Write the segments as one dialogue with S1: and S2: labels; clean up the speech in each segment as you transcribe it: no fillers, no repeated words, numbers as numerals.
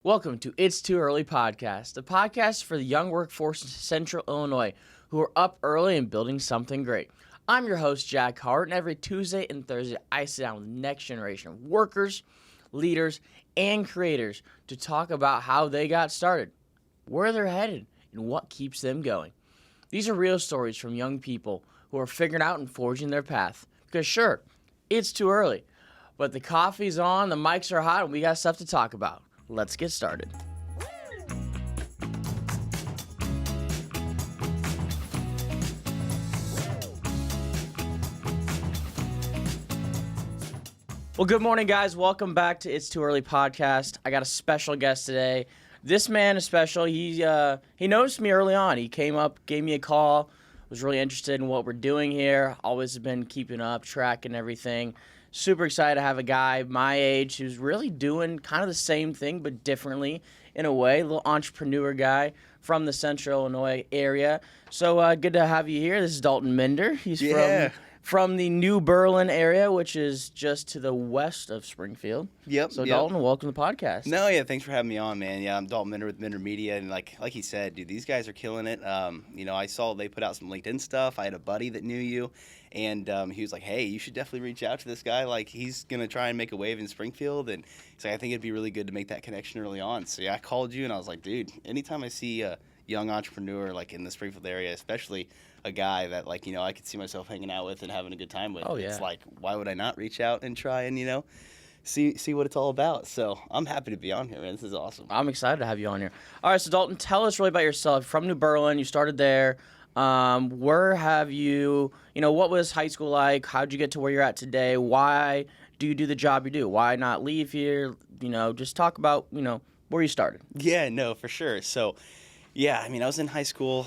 S1: Welcome to It's Too Early Podcast, the podcast for the young workforce in Central Illinois who are up early and building something great. I'm your host, Jack Hart, and every Tuesday and Thursday, I sit down with the next generation of workers, leaders, and creators to talk about how they got started, where they're headed, and what keeps them going. These are real stories from young people who are figuring out and forging their path. Because sure, it's too early, but the coffee's on, the mics are hot, and we got stuff to talk about. Let's get started. Well, good morning, guys. Welcome back to It's Too Early Podcast. I got a special guest today. This man is special. He noticed me early on. He came up, gave me a call, was really interested in what we're doing here. Always been keeping up, tracking everything. Super excited to have a guy my age who's really doing kind of the same thing but differently in a way. A little entrepreneur guy from the Central Illinois area. So good to have you here. This is Dalton Minder. He's from the New Berlin area, which is just to the west of Springfield.
S2: Yep.
S1: So Dalton, welcome to the podcast.
S2: No, yeah, thanks for having me on, man. Yeah, I'm Dalton Minder with Minder Media, and like he said, dude, these guys are killing it. I saw they put out some LinkedIn stuff. I had a buddy that knew you, and he was like, hey, you should definitely reach out to this guy. Like, he's going to try and make a wave in Springfield, and he's like, I think it'd be really good to make that connection early on. So, yeah, I called you, and I was like, dude, anytime I see a young entrepreneur, like, in the Springfield area, especially a guy that, like, I could see myself hanging out with and having a good time with.
S1: Oh, yeah.
S2: It's like, why would I not reach out and try and, see what it's all about. So I'm happy to be on here, man. This is awesome.
S1: I'm excited to have you on here. All right, so Dalton, tell us really about yourself. From New Berlin, you started there. Where have you, what was high school like? How'd you get to where you're at today? Why do you do the job you do? Why not leave here? Just talk about, where you started.
S2: Yeah, no, for sure. So, yeah, I was in high school,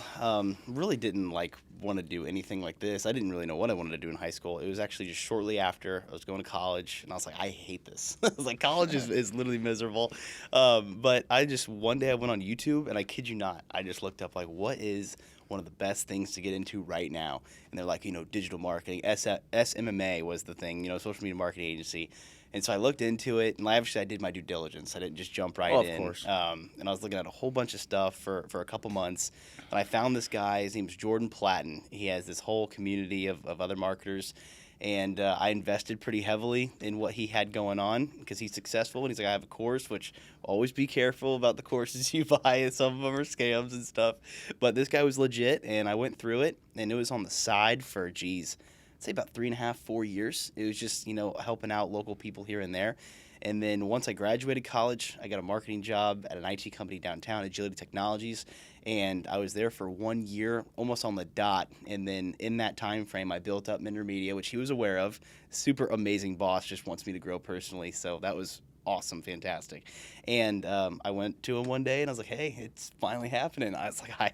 S2: really didn't want to do anything like this. I didn't really know what I wanted to do in high school. It was actually just shortly after I was going to college, and I was like, I hate this. I was like, college is literally miserable. But one day I went on YouTube, and I kid you not, I just looked up, what is one of the best things to get into right now? And they're like, digital marketing. SMMA was the thing, social media marketing agency. And so I looked into it, and I did my due diligence. I didn't just jump right in. Of course. And I was looking at a whole bunch of stuff for a couple months. And I found this guy. His name's Jordan Platten. He has this whole community of other marketers. And I invested pretty heavily in what he had going on because he's successful. And he's like, I have a course, which always be careful about the courses you buy. And some of them are scams and stuff. But this guy was legit, and I went through it. And it was on the side for, say about 3.5, 4 years. It was just, helping out local people here and there. And then once I graduated college, I got a marketing job at an IT company downtown, Agility Technologies. And I was there for 1 year, almost on the dot. And then in that time frame, I built up Minder Media, which he was aware of. Super amazing boss, just wants me to grow personally. So that was awesome, fantastic. And I went to him one day, and I was like, hey, it's finally happening. I was like,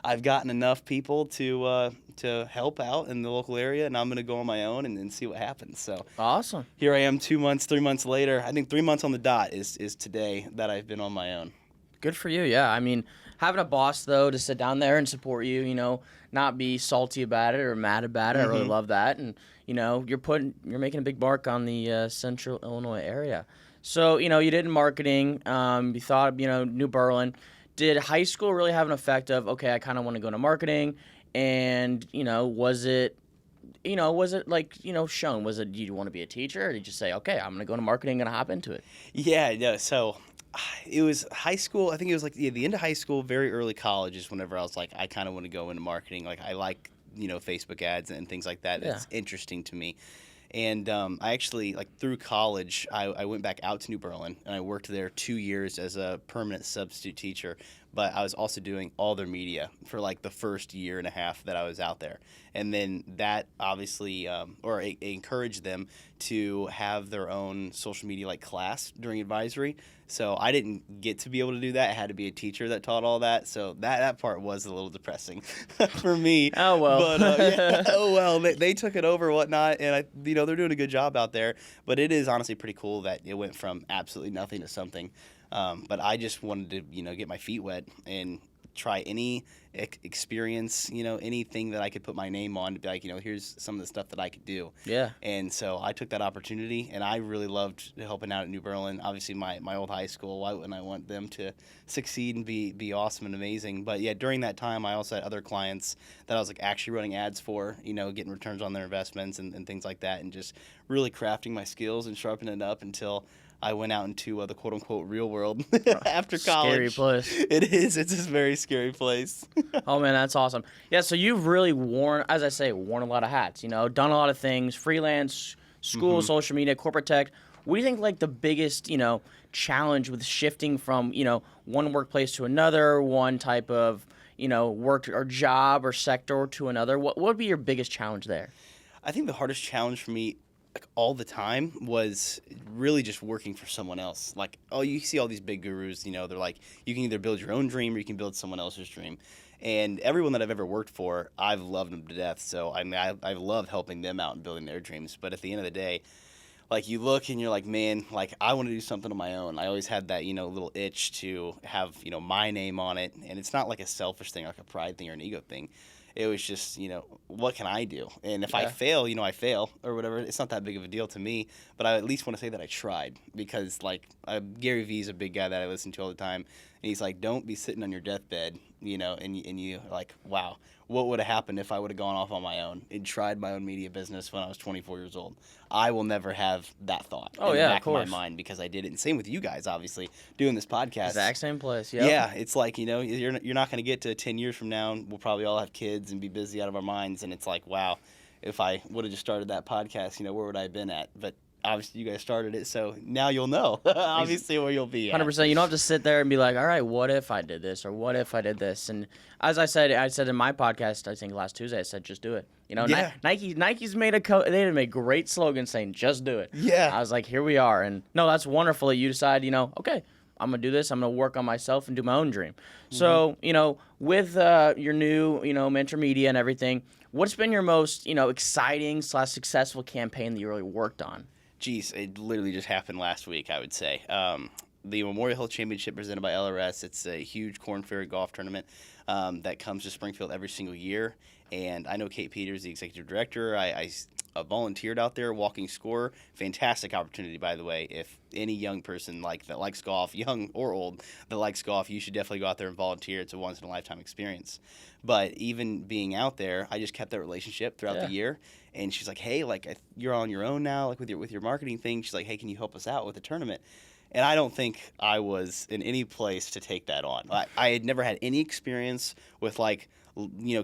S2: I've gotten enough people to help out in the local area, and I'm going to go on my own and see what happens. So
S1: awesome.
S2: Here I am 3 months later. I think 3 months on the dot is today that I've been on my own.
S1: Good for you, yeah. Having a boss, though, to sit down there and support you, not be salty about it or mad about it. Mm-hmm. I really love that. And, you're making a big mark on the Central Illinois area. So, you did marketing, you thought, New Berlin. Did high school really have an effect of, okay, I kind of want to go into marketing? And, was it shown? Was it, do you want to be a teacher? Or did you say, okay, I'm going to go into marketing and hop into it?
S2: Yeah, no, so it was high school. I think it was the end of high school, very early college is whenever I was like, I kind of want to go into marketing. Like, I like, Facebook ads and things like that. Yeah. It's interesting to me. And I actually, through college, I went back out to New Berlin, and I worked there 2 years as a permanent substitute teacher. But I was also doing all their media for, the first year and a half that I was out there. And then that obviously, it encouraged them to have their own social media, class during advisory. So I didn't get to be able to do that. I had to be a teacher that taught all that. So that part was a little depressing for me.
S1: Oh, well.
S2: But, they took it over, whatnot, and, they're doing a good job out there. But it is honestly pretty cool that it went from absolutely nothing to something. But I just wanted to, get my feet wet and try any experience, anything that I could put my name on to be like, here's some of the stuff that I could do.
S1: Yeah.
S2: And so I took that opportunity, and I really loved helping out at New Berlin. Obviously, my old high school, why wouldn't I want them to succeed and be awesome and amazing? But yeah, during that time, I also had other clients that I was like actually running ads for, getting returns on their investments and things like that, and just really crafting my skills and sharpening it up until I went out into the quote-unquote real world after college.
S1: Scary place.
S2: It is. It's a very scary place.
S1: Oh, man, that's awesome. Yeah, so you've really worn a lot of hats, done a lot of things, freelance, school, social media, corporate tech. What do you think, like, the biggest, challenge with shifting from, one workplace to another, one type of, work or job or sector to another? What would be your biggest challenge there?
S2: I think the hardest challenge for me, like all the time, was really just working for someone else. Like, you see all these big gurus, they're like, you can either build your own dream or you can build someone else's dream. And everyone that I've ever worked for, I've loved them to death. So, I mean, I love helping them out and building their dreams. But at the end of the day, like, you look and you're like, man, like, I want to do something on my own. I always had that, little itch to have, my name on it. And it's not like a selfish thing, like a pride thing or an ego thing. It was just, what can I do? And if I fail, I fail or whatever. It's not that big of a deal to me, but I at least want to say that I tried because, like, Gary Vee is a big guy that I listen to all the time. And he's like, don't be sitting on your deathbed, and you like, wow, what would have happened if I would have gone off on my own and tried my own media business when I was 24 years old? I will never have that thought in the back of my mind because I did it. And same with you guys, obviously, doing this podcast.
S1: Exact same place, yeah.
S2: Yeah, it's like, you're not going to get to 10 years from now, and we'll probably all have kids and be busy out of our minds. And it's like, wow, if I would have just started that podcast, where would I have been at? But obviously you guys started it, so now you'll know, obviously, where you'll be at.
S1: 100%. You don't have to sit there and be like, all right, what if I did this or what if I did this? And as I said in my podcast, I think last Tuesday, I said, just do it.
S2: Yeah.
S1: Nike's made they made a great slogan saying, just do it.
S2: Yeah.
S1: I was like, here we are. And no, that's wonderful that you decide, okay, I'm going to do this. I'm going to work on myself and do my own dream. Mm-hmm. So, with your new, Mentor Media and everything, what's been your most, exciting / successful campaign that you really worked on?
S2: Geez, it literally just happened last week, I would say. The Memorial Health Championship presented by LRS, it's a huge Corn Ferry golf tournament that comes to Springfield every single year. And I know Kate Peters, the executive director. I volunteered out there, walking score. Fantastic opportunity, by the way. If any young person that likes golf, young or old, that likes golf, you should definitely go out there and volunteer. It's a once-in-a-lifetime experience. But even being out there, I just kept that relationship throughout the year. And she's like, hey, you're on your own now, with your marketing thing. She's like, hey, can you help us out with the tournament? And I don't think I was in any place to take that on. I had never had any experience with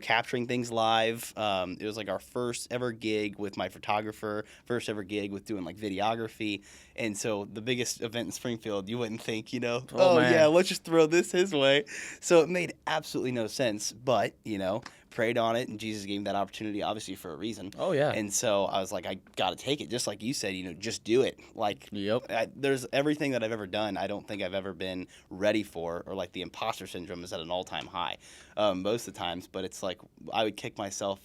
S2: capturing things live. It was our first ever gig with my photographer, first ever gig with doing videography. And so the biggest event in Springfield, you wouldn't think, yeah, let's just throw this his way. So it made absolutely no sense, but, prayed on it, and Jesus gave me that opportunity, obviously, for a reason.
S1: Oh, yeah.
S2: And so I was like, I got to take it. Just like you said, just do it.
S1: Yep.
S2: There's everything that I've ever done, I don't think I've ever been ready for, or the imposter syndrome is at an all-time high most of the times. But it's I would kick myself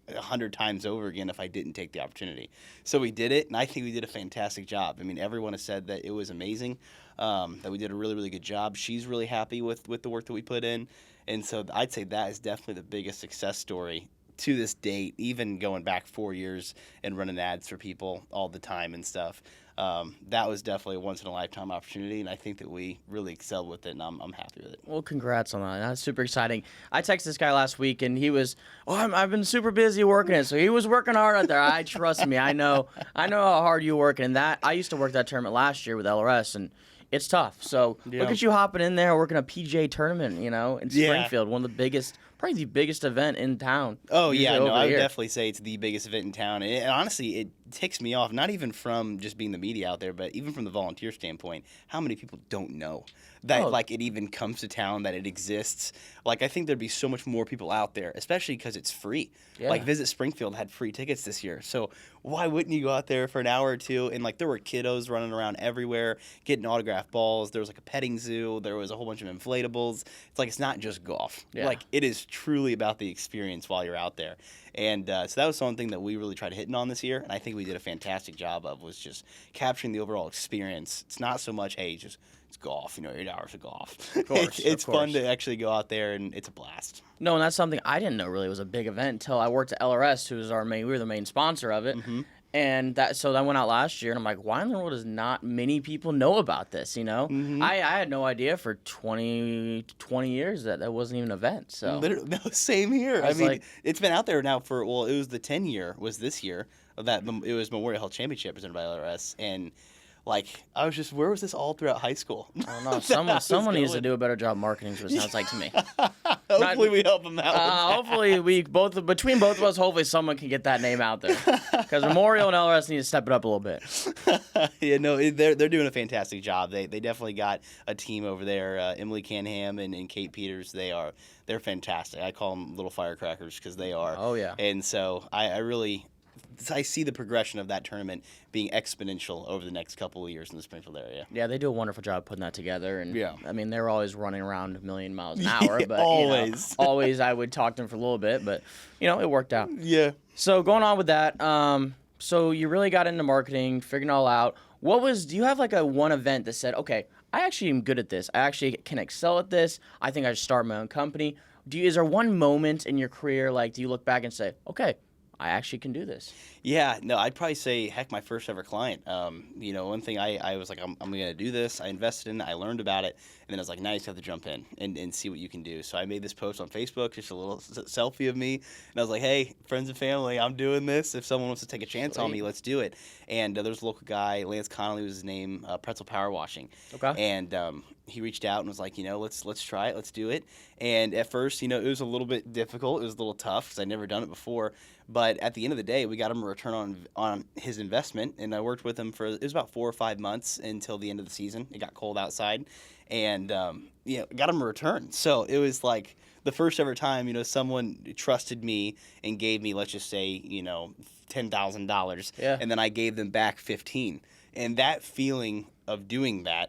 S2: 100 times over again if I didn't take the opportunity. So we did it, and I think we did a fantastic job. I mean, everyone has said that it was amazing, that we did a really, really good job. She's really happy with the work that we put in. And so I'd say that is definitely the biggest success story to this date, even going back 4 years and running ads for people all the time and stuff. That was definitely a once-in-a-lifetime opportunity, and I think that we really excelled with it, and I'm happy with it.
S1: Well, congrats on that. That's super exciting. I texted this guy last week, and he was, I've been super busy working it. So he was working hard out there. Trust me, I know how hard you work. And that I used to work that tournament last year with LRS, and it's tough. So look at you hopping in there, working a PGA tournament, in Springfield, one of the biggest, probably the biggest event in town.
S2: Oh, yeah, no, I would definitely say it's the biggest event in town. And honestly, it ticks me off, not even from just being the media out there, but even from the volunteer standpoint, how many people don't know that it even comes to town, that it exists. I think there'd be so much more people out there, especially because it's free. Yeah. Visit Springfield had free tickets this year, so why wouldn't you go out there for an hour or two? And there were kiddos running around everywhere getting autographed balls. There was a petting zoo. There was a whole bunch of inflatables. It's not just golf. Yeah. It is truly about the experience while you're out there. And so that was something that we really tried hitting on this year, and I think we did a fantastic job of, was just capturing the overall experience. It's not so much, hey, just it's golf. 8 hours of golf.
S1: Of course,
S2: It's
S1: of course.
S2: fun to actually go out there, and it's a blast.
S1: No, and that's something I didn't know really was a big event until I worked at LRS, who was we were the main sponsor of it.
S2: Mm-hmm.
S1: And so I went out last year, and I'm like, why in the world does not many people know about this,
S2: Mm-hmm.
S1: I had no idea for 20 years that wasn't even an event, so.
S2: Literally, no, same here.
S1: I was like-
S2: it's been out there now for, well, it was the 10-year was this year of that. It was Memorial Health Championship presented by LRS, and I was just, where was this all throughout high school?
S1: I don't know. Someone needs to do a better job marketing, is what it sounds like to me.
S2: Hopefully we help them out.
S1: Hopefully between both of us, hopefully someone can get that name out there. Because Memorial and LRS need to step it up a little bit.
S2: Yeah, no, they're doing a fantastic job. They definitely got a team over there. Emily Canham and Kate Peters, they're fantastic. I call them little firecrackers because they are.
S1: Oh, yeah.
S2: And so I see the progression of that tournament being exponential over the next couple of years in the Springfield area.
S1: Yeah, they do a wonderful job putting that together. And
S2: Yeah.
S1: I mean, they're always running around a million miles an hour. But
S2: always.
S1: Always I would talk to them for a little bit, but, it worked out.
S2: Yeah.
S1: So going on with that, so you really got into marketing, figuring it all out. Do you have like a one event that said, okay, I actually am good at this. I actually can excel at this. I think I should start my own company. Is there one moment in your career, do you look back and say, okay, I actually can do this?
S2: Yeah, no, I'd probably say, heck, my first ever client. One thing I was like, I'm going to do this. I invested in it. I learned about it. And then I was like, now you just have to jump in and see what you can do. So I made this post on Facebook, just a little selfie of me. And I was like, hey, friends and family, I'm doing this. If someone wants to take a chance on me, let's do it. And there's a local guy, Lance Connolly was his name, Pretzel Power Washing.
S1: Okay.
S2: And he reached out and was like, let's try it. Let's do it. And at first, it was a little bit difficult. It was a little tough because I'd never done it before. But at the end of the day, we got him a return on his investment, and I worked with him it was about 4 or 5 months until the end of the season. It got cold outside, and got him a return. So it was like the first ever time, someone trusted me and gave me, let's just say, $10,000, and then I gave them back 15, and that feeling of doing that.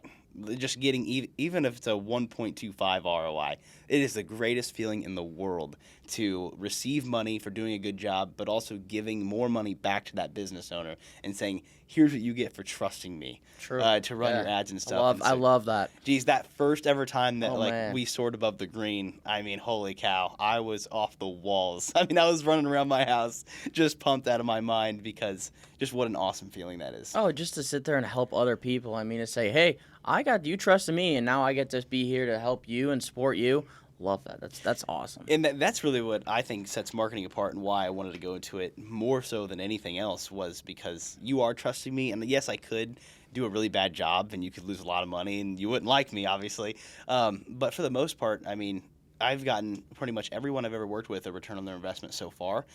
S2: Just getting even if it's a 1.25 ROI, it is the greatest feeling in the world to receive money for doing a good job, but also giving more money back to that business owner and saying, here's what you get for trusting me to run your ads and stuff.
S1: I love that.
S2: Geez, that first ever time that
S1: man.
S2: we soared above the green, I mean, holy cow, I was off the walls. I mean, I was running around my house just pumped out of my mind because just what an awesome feeling that is.
S1: Oh, just to sit there and help other people. I mean, to say, hey, I got you trusting me, and now I get to be here to help you and support you. Love that. That's awesome.
S2: And that's really what I think sets marketing apart, and why I wanted to go into it more so than anything else was because you are trusting me. And yes, I could do a really bad job, and you could lose a lot of money, and you wouldn't like me, obviously. But for the most part, I mean, I've gotten pretty much everyone I've ever worked with a return on their investment so far.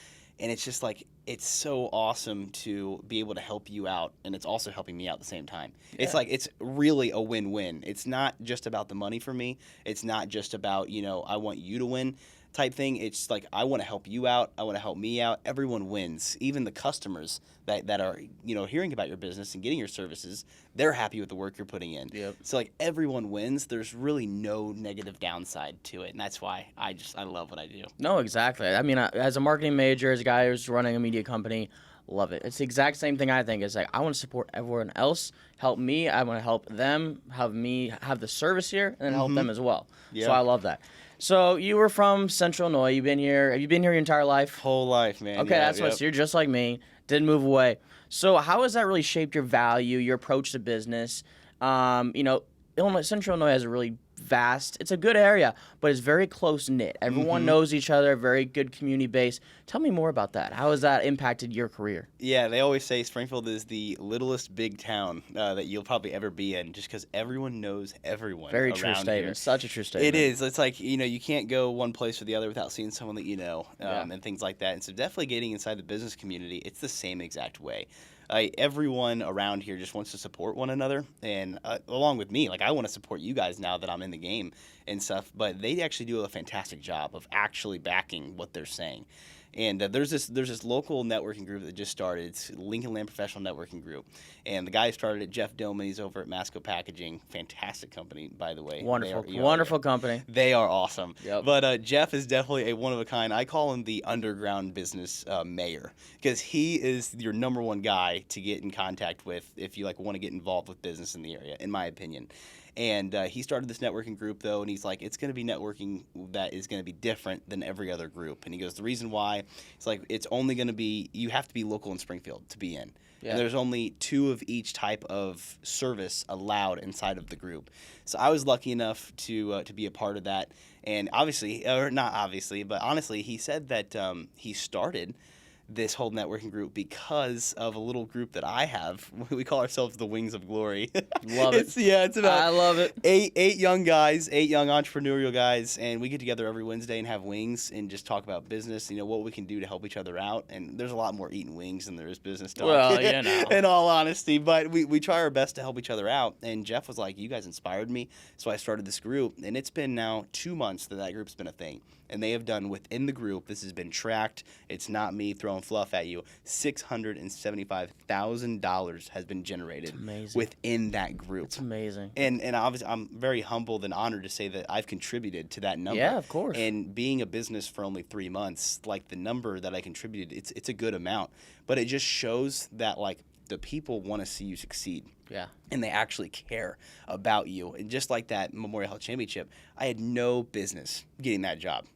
S2: And it's just it's so awesome to be able to help you out, and it's also helping me out at the same time. Yeah. It's really a win-win. It's not just about the money for me. It's not just about, I want you to win type thing. It's I want to help you out. I want to help me out. Everyone wins. Even the customers that are, hearing about your business and getting your services, they're happy with the work you're putting in.
S1: Yep.
S2: So everyone wins. There's really no negative downside to it. And that's why I love what I do.
S1: No, exactly. I mean, as a marketing major, as a guy who's running a media company, love it. It's the exact same thing I think. It's I want to support everyone else, help me. I want to help them, have me have the service here, and then help them as well.
S2: Yeah.
S1: So I love that. So you were from Central Illinois. Have you been here your entire life?
S2: Whole life, man.
S1: Okay, that's what. So you're just like me. Didn't move away. So how has that really shaped your value, your approach to business? Central Illinois has a really vast. It's a good area, but it's very close knit. Everyone knows each other. Very good community base. Tell me more about that. How has that impacted your career?
S2: Yeah, they always say Springfield is the littlest big town that you'll probably ever be in, just because everyone knows everyone.
S1: Very true statement.
S2: Here.
S1: Such a true statement.
S2: It is. It's you can't go one place or the other without seeing someone that you know, and things like that. And so definitely getting inside the business community, it's the same exact way. Everyone around here just wants to support one another, and along with me, I want to support you guys now that I'm in the game and stuff. But they actually do a fantastic job of actually backing what they're saying. And there's this local networking group that just started. It's Lincoln Land Professional Networking Group. And the guy who started it, Jeff Dillman, he's over at Masco Packaging. Fantastic company, by the way.
S1: Wonderful company.
S2: They are awesome.
S1: Yep.
S2: But Jeff is definitely a one-of-a-kind. I call him the underground business mayor, because he is your number one guy to get in contact with if you want to get involved with business in the area, in my opinion. And he started this networking group, though, and he's like, it's going to be networking that is going to be different than every other group. And he goes, the reason why, it's like, it's only going to be, you have to be local in Springfield to be in.
S1: Yeah.
S2: And there's only 2 of each type of service allowed inside of the group. So I was lucky enough to be a part of that. And obviously, or not obviously, but honestly, he said that he started this whole networking group because of a little group that I have. We call ourselves the Wings of Glory.
S1: Love it.
S2: It's about
S1: I love it.
S2: eight young guys, 8 young entrepreneurial guys, and we get together every Wednesday and have wings and just talk about business, what we can do to help each other out. And there's a lot more eating wings than there is business talk.
S1: Well,
S2: In all honesty, but we try our best to help each other out. And Jeff was like, you guys inspired me, so I started this group. And it's been now 2 months that group's been a thing. And they have done within the group, this has been tracked, it's not me throwing fluff at you, $675,000 has been generated within that group.
S1: It's amazing.
S2: And obviously, I'm very humbled and honored to say that I've contributed to that number.
S1: Yeah, of course.
S2: And being a business for only 3 months, like the number that I contributed, it's a good amount. But it just shows that, like, the people want to see you succeed.
S1: Yeah.
S2: And they actually care about you. And just like that Memorial Health Championship, I had no business getting that job.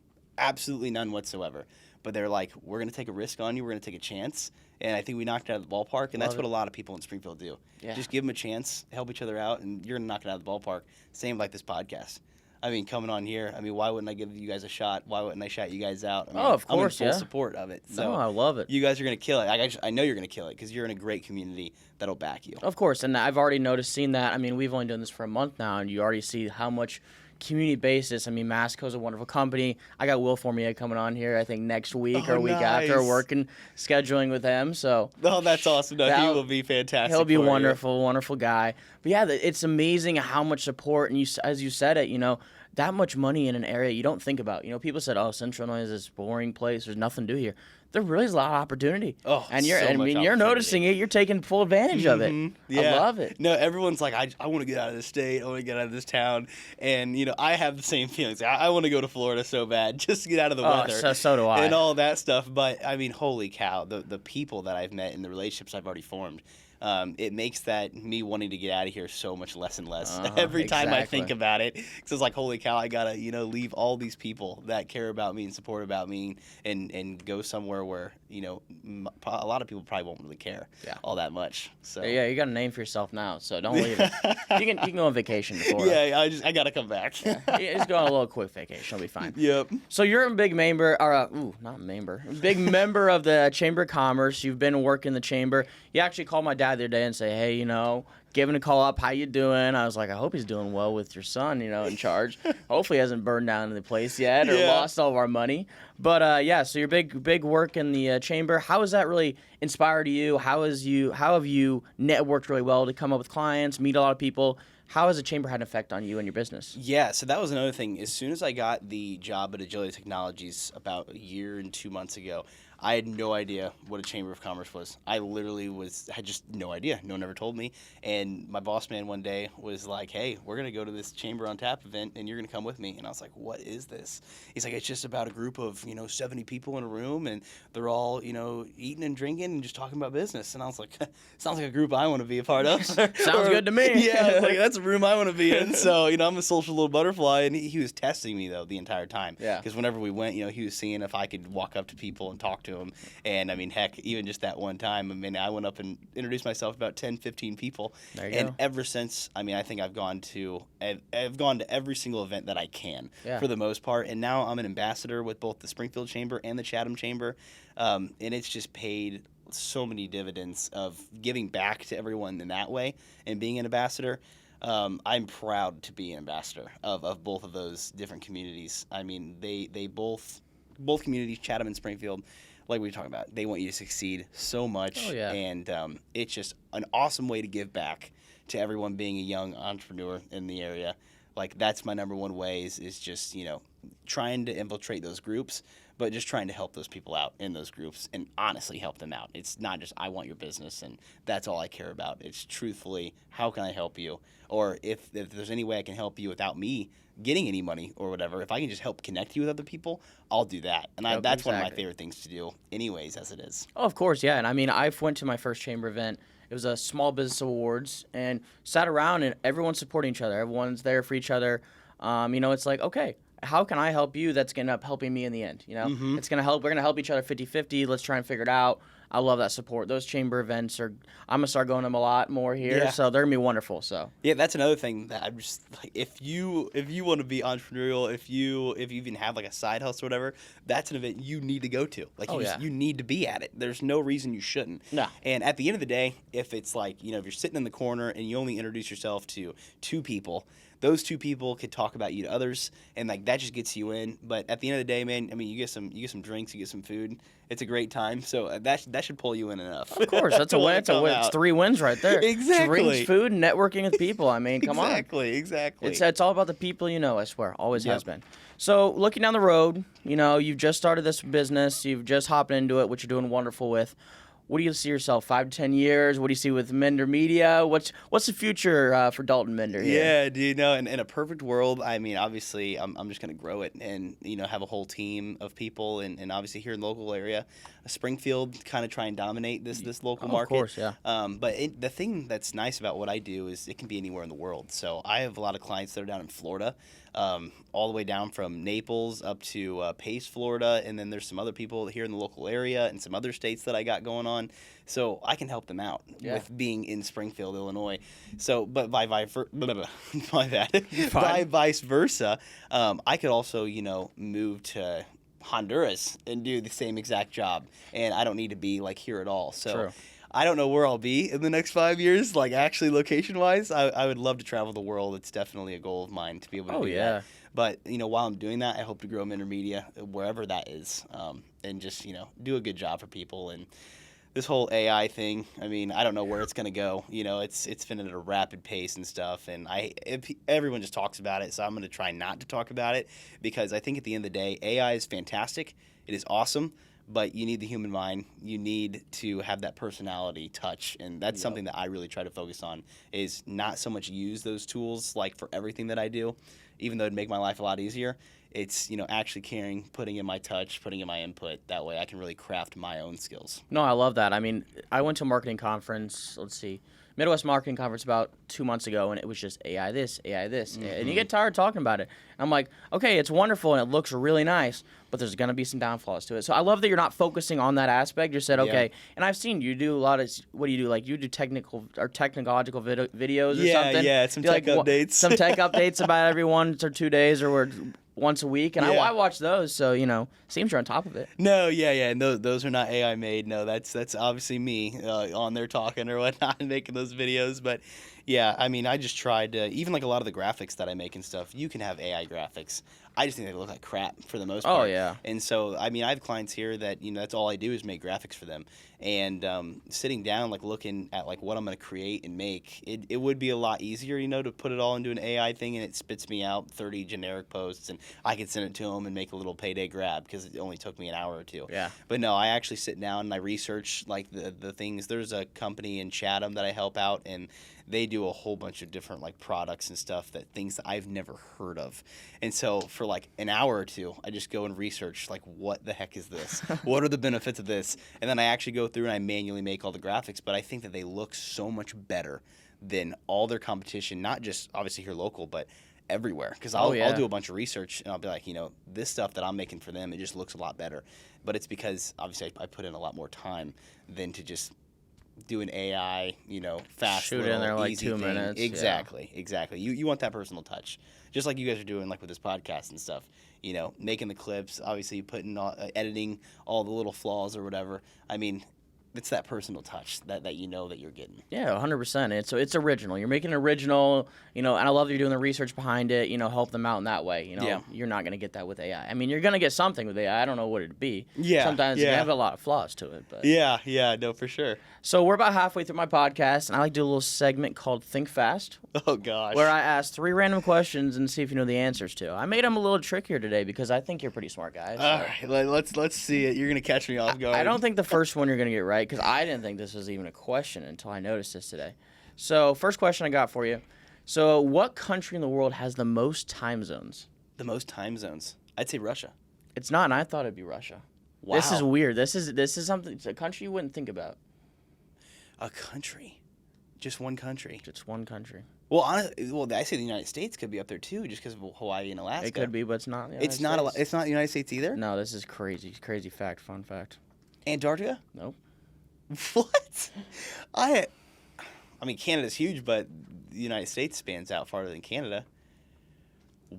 S2: Absolutely none whatsoever. But they're like, we're going to take a risk on you. We're going to take a chance. And I think we knocked it out of the ballpark. And that's what a lot of people in Springfield do.
S1: Yeah.
S2: Just give them a chance, help each other out, and you're going to knock it out of the ballpark. Same like this podcast. I mean, coming on here, why wouldn't I give you guys a shot? Why wouldn't I shout you guys out?
S1: Of course,
S2: I'm in full support of it. So
S1: no, I love it.
S2: You guys are going to kill it. I know you're going to kill it because you're in a great community that'll back you.
S1: Of course, and I've already seen that. I mean, we've only done this for a month now, and you already see how much community basis. I mean, Masco's a wonderful company. I got Will Formier coming on here, I think, next week or a week after, working, scheduling with him. So,
S2: that's awesome. No, he will be fantastic.
S1: He'll be wonderful, wonderful guy. But yeah, it's amazing how much support, and as you said it, that much money in an area you don't think about. People said, "Oh, Central Illinois is this boring place. There's nothing to do here." There really is a lot of opportunity. And you're noticing it. You're taking full advantage of it.
S2: Yeah.
S1: I love it.
S2: No, everyone's like, I want to get out of this state. I want to get out of this town. And, I have the same feelings. I want to go to Florida so bad just to get out of the weather.
S1: So do I.
S2: And all that stuff. But, holy cow, the people that I've met and the relationships I've already formed, it makes that me wanting to get out of here so much less and less every time I think about it. Because it's like, holy cow, I got to, leave all these people that care about me and support about me and go somewhere where, a lot of people probably won't really care all that much. So
S1: yeah, you got a name for yourself now, so don't leave it. You can go on vacation in Florida.
S2: Yeah, I got to come back.
S1: Just go on a little quick vacation. It'll be fine.
S2: Yep.
S1: So you're a big member, big member of the Chamber of Commerce. You've been working the chamber. You actually called my dad the other day and say, hey, giving a call up, how you doing? I was like, I hope he's doing well with your son, in charge. Hopefully he hasn't burned down the place yet or lost all of our money. But so your big work in the chamber. How has that really inspired you? How have you networked really well to come up with clients, meet a lot of people? How has the chamber had an effect on you and your business?
S2: Yeah, so that was another thing. As soon as I got the job at Agility Technologies about a year and 2 months ago, I had no idea what a Chamber of Commerce was. I literally had just no idea. No one ever told me. And my boss man one day was like, hey, we're going to go to this Chamber on Tap event, and you're going to come with me. And I was like, what is this? He's like, it's just about a group of, 70 people in a room, and they're all, eating and drinking and just talking about business. And I was like, sounds like a group I want to be a part of.
S1: Sounds good to me.
S2: Yeah, I was like, that's a room I want to be in. So, I'm a social little butterfly. And he was testing me, though, the entire time.
S1: Yeah.
S2: Because whenever we went, he was seeing if I could walk up to people and talk to them. And heck, even just that one time, I went up and introduced myself to about 10, 15 people.
S1: There you go.
S2: Ever since, I think I've gone to every single event that I can for the most part. And now I'm an ambassador with both the Springfield Chamber and the Chatham Chamber. And it's just paid so many dividends of giving back to everyone in that way and being an ambassador. I'm proud to be an ambassador of both of those different communities. They both communities, Chatham and Springfield, like we were talking about, they want you to succeed so much.
S1: Oh, yeah.
S2: And it's just an awesome way to give back to everyone being a young entrepreneur in the area. Like, that's my number one way is just, trying to infiltrate those groups, but just trying to help those people out in those groups and honestly help them out. It's not just, I want your business and that's all I care about. It's truthfully, how can I help you? Or if there's any way I can help you without me getting any money or whatever, if I can just help connect you with other people, I'll do that. And that's one of my favorite things to do anyways, as it is.
S1: Oh, of course, yeah. And I went to my first chamber event, It was a small business awards, and sat around and everyone's supporting each other. Everyone's there for each other. It's like, okay, how can I help you? That's gonna end up helping me in the end. It's gonna help. We're gonna help each other 50-50. Let's try and figure it out. I love that support. Those chamber events I'm gonna start going to them a lot more here. So they're gonna be wonderful. So
S2: yeah, that's another thing that I'm just like, if you want to be entrepreneurial, if you even have like a side hustle or whatever, that's an event you need to go to. Like you need to be at it. There's no reason you shouldn't.
S1: No.
S2: And at the end of the day, if it's like, if you're sitting in the corner and you only introduce yourself to 2 people, those 2 people could talk about you to others, and like that just gets you in. But at the end of the day, man, I mean, you get some drinks, you get some food. It's a great time. So that should pull you in enough.
S1: Of course, that's a win. It's a win. It's 3 wins right there.
S2: Exactly.
S1: Drinks, food, networking with people. I mean, come on.
S2: Exactly.
S1: It's all about the people, I swear. Always has been. So looking down the road, you've just started this business. You've just hopped into it, which you're doing wonderful with. What do you see yourself 5 to 10 years? What do you see with Minder Media? What's the future for Dalton Minder here?
S2: Yeah, dude. No, in a perfect world, I mean, obviously, I'm just gonna grow it and have a whole team of people, and obviously here in the local area, Springfield, kind of try and dominate this local market.
S1: Of course, yeah.
S2: But the thing that's nice about what I do is it can be anywhere in the world. So I have a lot of clients that are down in Florida. All the way down from Naples up to Pace, Florida, and then there's some other people here in the local area and some other states that I got going on. So I can help them out with being in Springfield, Illinois. So, but by vice versa, I could also move to Honduras and do the same exact job, and I don't need to be like here at all. So.
S1: True.
S2: I don't know where I'll be in the next 5 years, like actually location-wise. I would love to travel the world. It's definitely a goal of mine to be able to do that. But, while I'm doing that, I hope to grow Minder Media wherever that is, and just, do a good job for people. And this whole AI thing, I mean, I don't know where it's going to go. It's been at a rapid pace and stuff, and everyone just talks about it, so I'm going to try not to talk about it because I think at the end of the day, AI is fantastic. It is awesome. But you need the human mind. You need to have that personality touch, and that's something that I really try to focus on. Is not so much use those tools like for everything that I do, even though it'd make my life a lot easier. It's actually caring, putting in my touch, putting in my input. That way, I can really craft my own skills.
S1: No, I love that. I mean, I went to a marketing conference. Let's see. Midwest Marketing Conference about 2 months ago, and it was just AI this, and you get tired talking about it. And I'm like, okay, it's wonderful, and it looks really nice, but there's going to be some downfalls to it. So I love that you're not focusing on that aspect. You said, okay, and I've seen you do a lot of, what do you do? Like, you do technological videos or something?
S2: Yeah, some tech updates.
S1: Some tech updates about every 1 or 2 days or once a week, and I watch those, so seems you're on top of it.
S2: No, and those are not AI made. No, that's obviously me on there talking or whatnot and making those videos. But yeah, I mean, I just tried to, even like a lot of the graphics that I make and stuff, you can have AI graphics. I just think they look like crap for the most part.
S1: Oh, yeah.
S2: And so, I mean, I have clients here that, that's all I do is make graphics for them. And sitting down, like looking at like what I'm going to create and make, it would be a lot easier, to put it all into an AI thing and it spits me out 30 generic posts and I could send it to them and make a little payday grab because it only took me an hour or 2.
S1: Yeah.
S2: But no, I actually sit down and I research like the things. There's a company in Chatham that I help out, and they do a whole bunch of different like products and stuff, things that I've never heard of. And so for like an hour or 2, I just go and research like what the heck is this? What are the benefits of this? And then I actually go through and I manually make all the graphics, but I think that they look so much better than all their competition, not just obviously here local, but everywhere. Because I'll do a bunch of research and I'll be like, this stuff that I'm making for them, it just looks a lot better. But it's because obviously I put in a lot more time than to just do an AI, fast,
S1: shoot in there like
S2: easy
S1: 2
S2: thing.
S1: minutes.
S2: Exactly. You want that personal touch, just like you guys are doing, like with this podcast and stuff. Making the clips, obviously putting editing all the little flaws or whatever. I mean, it's that personal touch that that you're getting.
S1: Yeah, 100%. It's original. You're making it original, and I love that you're doing the research behind it, help them out in that way. You're not going to get that with AI. I mean, you're going to get something with AI. I don't know what it'd be.
S2: Yeah.
S1: Sometimes they have a lot of flaws to it. But
S2: Yeah, no, for sure.
S1: So we're about halfway through my podcast, and I like to do a little segment called Think Fast.
S2: Oh, gosh.
S1: Where I ask 3 random questions and see if you know the answers to. I made them a little trickier today because I think you're pretty smart, guys.
S2: All right, let's see it. You're going to catch me off guard.
S1: I don't think the first one you're going to get right because I didn't think this was even a question until I noticed this today. So first question I got for you. So what country in the world has the most time zones?
S2: The most time zones? I'd say Russia.
S1: It's not, and I thought it'd be Russia.
S2: Wow.
S1: This is weird. This is something, it's a country you wouldn't think about.
S2: A country? Just one country.
S1: Just one country.
S2: Well, honestly, I say the United States could be up there too, just because of Hawaii and Alaska.
S1: It could be, but it's not.
S2: It's not. It's not the United States either.
S1: No, this is crazy. Crazy fact. Fun fact.
S2: Antarctica?
S1: Nope.
S2: What? I mean, Canada's huge, but the United States spans out farther than Canada.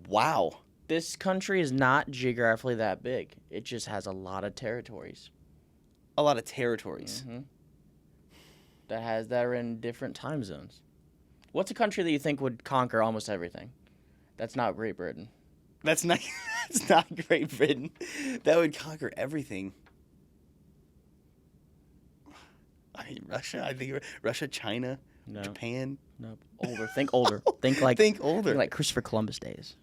S2: Wow.
S1: This country is not geographically that big. It just has a lot of territories.
S2: A lot of territories.
S1: Mm-hmm. That are in different time zones. What's a country that you think would conquer almost everything? That's not Great Britain.
S2: That's not. That's not Great Britain. That would conquer everything. I mean, Russia. I think Russia, China,
S1: No.
S2: Japan.
S1: No. Older. Think older. Think older. Think like Christopher Columbus days.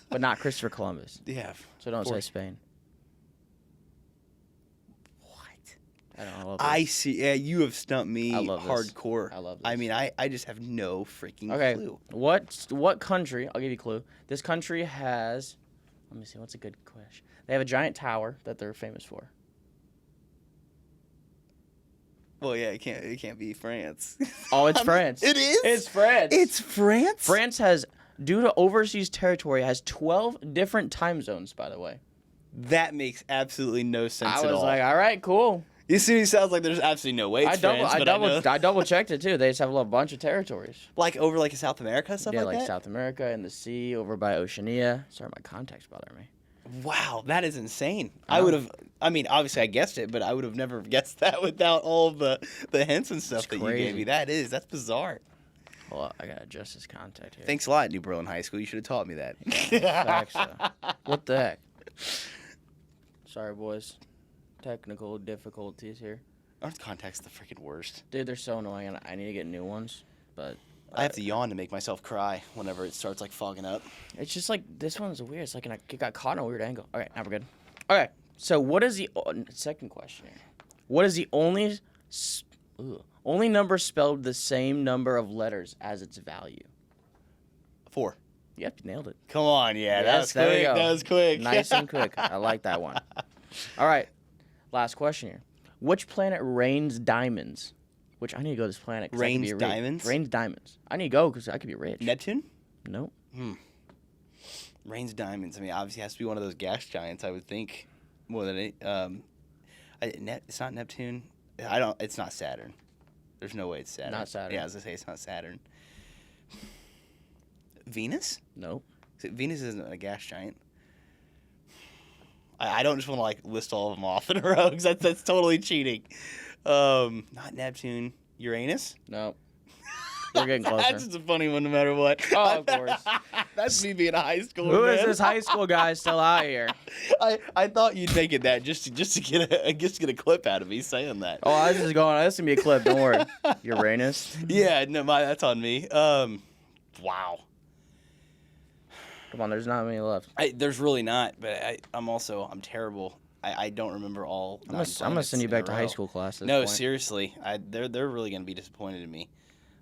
S1: But not Christopher Columbus.
S2: Yeah.
S1: So don't say Spain. I don't know.
S2: I see. Yeah, you have stumped me
S1: I love this.
S2: hardcore.
S1: I love this.
S2: I mean, I just have no freaking clue.
S1: What country? I'll give you a clue. This country has. Let me see. What's a good question? They have a giant tower that they're famous for.
S2: Well, yeah, it can't be France.
S1: Oh, it's France.
S2: It is.
S1: It's France.
S2: It's France.
S1: France has, due to overseas territory, has 12 different time zones. By the way,
S2: that makes absolutely no sense at all.
S1: I was like, all right, cool.
S2: You see, it sounds like there's absolutely no way it's France, but I know.
S1: I double checked it too. They just have a bunch of territories.
S2: Like over like South America, stuff
S1: yeah,
S2: like that?
S1: South America and the sea, over by Oceania. Sorry, my contacts bother me.
S2: Wow, that is insane. I would have, I mean, obviously I guessed it, but I would have never guessed that without all the hints and stuff that you gave me. That's bizarre.
S1: Well, I gotta adjust this contact here.
S2: Thanks a lot, New Berlin High School. You should have taught me that.
S1: Facts, what the heck? Sorry, boys. Technical difficulties here.
S2: Aren't contacts the freaking worst?
S1: Dude, they're so annoying, and I need to get new ones, but...
S2: I have to yawn to make myself cry whenever it starts, like, fogging up.
S1: It's just, like, this one's weird. It's like it got caught in a weird angle. Okay, now we're good. Okay, so what is the... second question here. What is the only number spelled the same number of letters as its value?
S2: 4.
S1: Yep, you nailed it.
S2: Come on, yeah,
S1: Yes,
S2: that was quick. That was quick.
S1: Nice and quick. I like that one. All right, last question here. Which planet rains diamonds? Which I need to go to this planet.
S2: Rains diamonds?
S1: Rains diamonds. I need to go because I could be rich.
S2: Neptune?
S1: Nope.
S2: Rains diamonds. I mean, obviously it has to be one of those gas giants, I would think. More than it. It's not Neptune. It's not Saturn. There's no way it's Saturn.
S1: Not Saturn.
S2: Yeah, I was going to say it's not Saturn. Venus?
S1: Nope.
S2: Venus isn't a gas giant. I don't just want to like list all of them off in a row because that's totally cheating. Not Neptune. Uranus?
S1: Nope. You're getting closer.
S2: That's just a funny one no matter what.
S1: Oh, of course.
S2: That's me being a high schooler.
S1: Who is
S2: man.
S1: this high school guy still out here?
S2: I thought you'd make it that just to get a clip out of me saying that.
S1: Oh, I was just going. This is gonna be a clip. Don't worry. Uranus.
S2: Yeah, no, that's on me. Wow.
S1: Come on, there's not many left.
S2: There's really not, but I'm terrible. I don't remember all.
S1: I'm gonna send you back to high school class.
S2: No, seriously, they're really gonna be disappointed in me.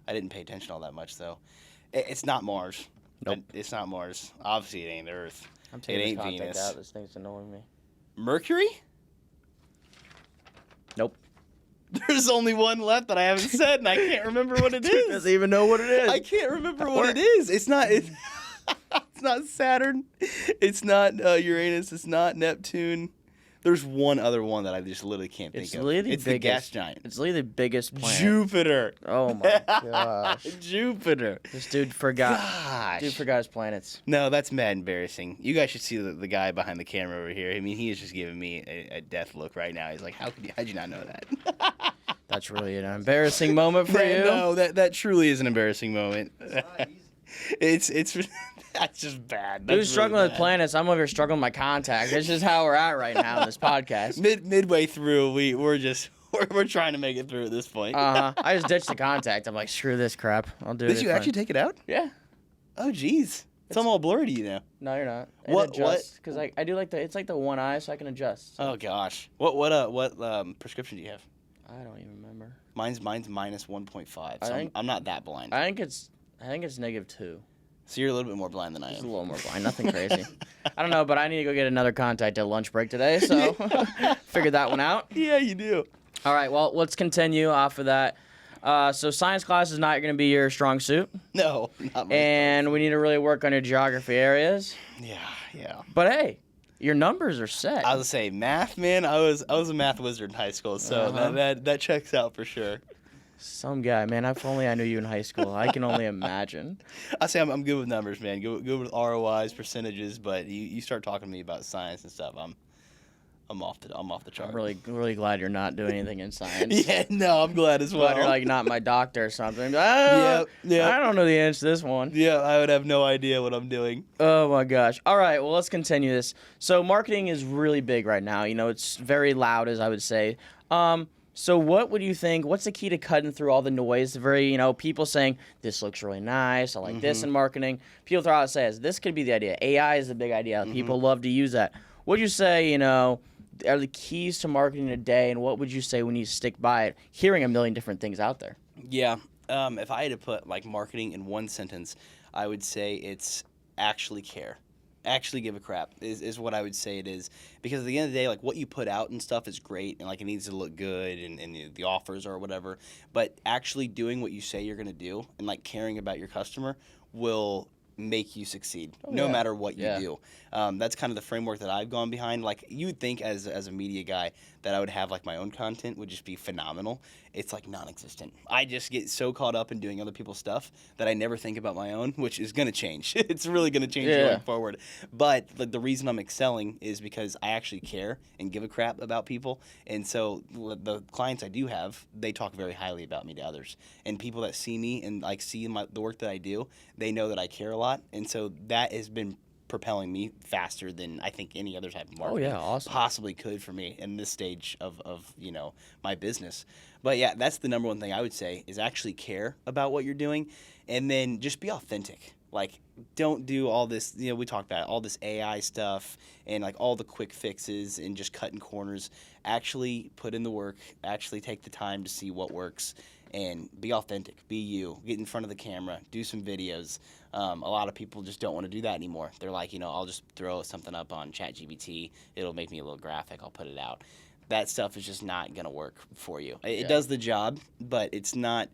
S2: I didn't pay attention all that much though. It's not Mars.
S1: Nope.
S2: It's not Mars. Obviously, it ain't Earth.
S1: I'm taking
S2: it ain't
S1: this contact
S2: Venus.
S1: out. This thing's annoying me.
S2: Mercury?
S1: Nope.
S2: There's only one left that I haven't said, and I can't remember what it is.
S1: Doesn't even know what it is.
S2: I can't remember what it is. It's not. It's not Saturn. It's not Uranus. It's not Neptune. There's one other one that I just literally can't think of. It's the gas giant.
S1: It's literally the biggest planet.
S2: Jupiter.
S1: Oh my gosh.
S2: Jupiter.
S1: This dude forgot.
S2: Gosh.
S1: Dude forgot his planets.
S2: No, that's mad embarrassing. You guys should see the guy behind the camera over here. I mean, he is just giving me a death look right now. He's like, how'd you not know that?
S1: That's really an embarrassing moment for you.
S2: No, that truly is an embarrassing moment. It's that's just bad.
S1: Dude's struggling with planets. I'm over here struggling with my contact. That's just how we're at right now in this podcast.
S2: Midway through, we're trying to make it through at this point.
S1: I just ditched the contact. I'm like, screw this crap. I'll do it.
S2: Did you actually take it out?
S1: Yeah.
S2: Oh, jeez. It's all blurry to you now.
S1: No, you're not.
S2: What?
S1: Because I do like it's like the one eye, so I can adjust. So.
S2: Oh gosh. What prescription do you have?
S1: I don't even remember.
S2: Mine's minus 1.5. So I'm not that blind.
S1: I think it's -2.
S2: So you're a little bit more blind than I am.
S1: Just a little more blind. Nothing crazy. I don't know, but I need to go get another contact at lunch break today, so figured that one out.
S2: Yeah, you do.
S1: All right, well, let's continue off of that. So science class is not going to be your strong suit,
S2: No, not my.
S1: and we need to really work on your geography areas.
S2: Yeah.
S1: But hey, your numbers are set.
S2: I was say math, man. I was a math wizard in high school, so that checks out for sure.
S1: Some guy, man. If only I knew you in high school. I can only imagine.
S2: I say I'm good with numbers, man. Good with ROIs, percentages, but you start talking to me about science and stuff, I'm off the chart.
S1: I'm really glad you're not doing anything in science.
S2: Yeah, no, I'm glad as well.
S1: Glad you're like not my doctor or something.
S2: Yeah.
S1: I don't know the answer to this one.
S2: Yeah, I would have no idea what I'm doing.
S1: Oh my gosh. All right, well, let's continue this. So marketing is really big right now. You know, it's very loud, as I would say. So what would you think, what's the key to cutting through all the noise? The very, people saying, this looks really nice, I like this in marketing. People throw out says, this could be the idea. AI is the big idea. People love to use that. What would you say, are the keys to marketing today, and what would you say we need to stick by it, hearing a million different things out there?
S2: Yeah. If I had to put like marketing in one sentence, I would say it's actually care. Actually give a crap is what I would say it is. Because at the end of the day, like what you put out and stuff is great and like it needs to look good and the offers or whatever. But actually doing what you say you're going to do and like caring about your customer will make you succeed no matter what you do. That's kind of the framework that I've gone behind. Like you would think as a media guy that I would have like my own content would just be phenomenal. It's like non-existent. I just get so caught up in doing other people's stuff that I never think about my own, which is going to change. It's really going to change going forward. But like, the reason I'm excelling is because I actually care and give a crap about people. And so the clients I do have, they talk very highly about me to others. And people that see me and like see the work that I do, they know that I care a lot. And so that has been propelling me faster than I think any other type of marketing possibly could for me in this stage of my business. But yeah, that's the number one thing I would say is actually care about what you're doing, and then just be authentic. Like, don't do all this, we talked about all this AI stuff and like all the quick fixes and just cutting corners. Actually put in the work, actually take the time to see what works and be authentic, be you, get in front of the camera, do some videos. A lot of people just don't want to do that anymore. They're like, I'll just throw something up on ChatGPT. It'll make me a little graphic. I'll put it out. That stuff is just not going to work for you. It does the job, but it's not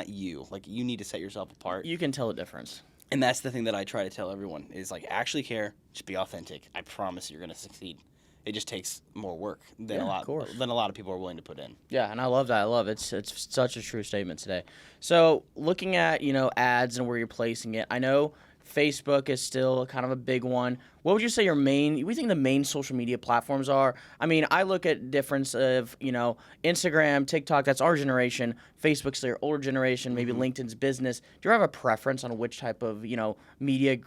S2: you. Like, you need to set yourself apart.
S1: You can tell the difference.
S2: And that's the thing that I try to tell everyone is like, actually care, just be authentic. I promise you're going to succeed. It just takes more work than a lot of people are willing to put in.
S1: Yeah, and I love that. I love it. It's such a true statement today. So looking at ads and where you're placing it, I know Facebook is still kind of a big one. What would you say we think the main social media platforms are? I mean, I look at difference of, Instagram, TikTok, that's our generation. Facebook's their older generation, maybe LinkedIn's business. Do you have a preference on which type of, media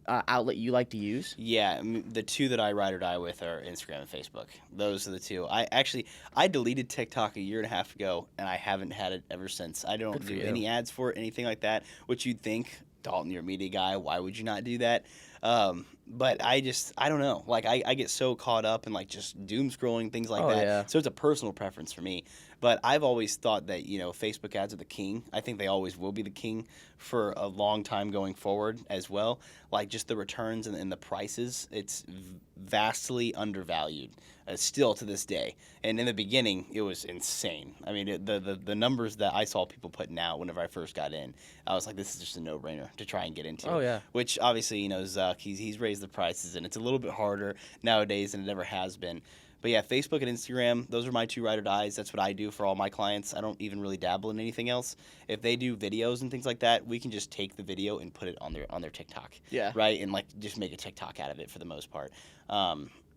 S1: outlet you like to use?
S2: Yeah, the two that I ride or die with are Instagram and Facebook. Those are the two. I deleted TikTok a year and a half ago, and I haven't had it ever since. I don't do any ads for it, anything like that, which you'd think, Dalton, you're a media guy, why would you not do that? But I don't know. Like, I get so caught up in, like, just doom scrolling, things like that.
S1: Yeah.
S2: So it's a personal preference for me. But I've always thought that, Facebook ads are the king. I think they always will be the king for a long time going forward as well. Like, just the returns and the prices, it's vastly undervalued still to this day. And in the beginning, it was insane. I mean, the numbers that I saw people putting out whenever I first got in, I was like, this is just a no-brainer to try and get into.
S1: Oh, yeah.
S2: Which, obviously, Zuck, he's raised the prices, and it's a little bit harder nowadays than it ever has been. But yeah, Facebook and Instagram, those are my two ride or dies. That's what I do for all my clients. I don't even really dabble in anything else. If they do videos and things like that, we can just take the video and put it on their TikTok.
S1: Yeah.
S2: Right? And like just make a TikTok out of it for the most part.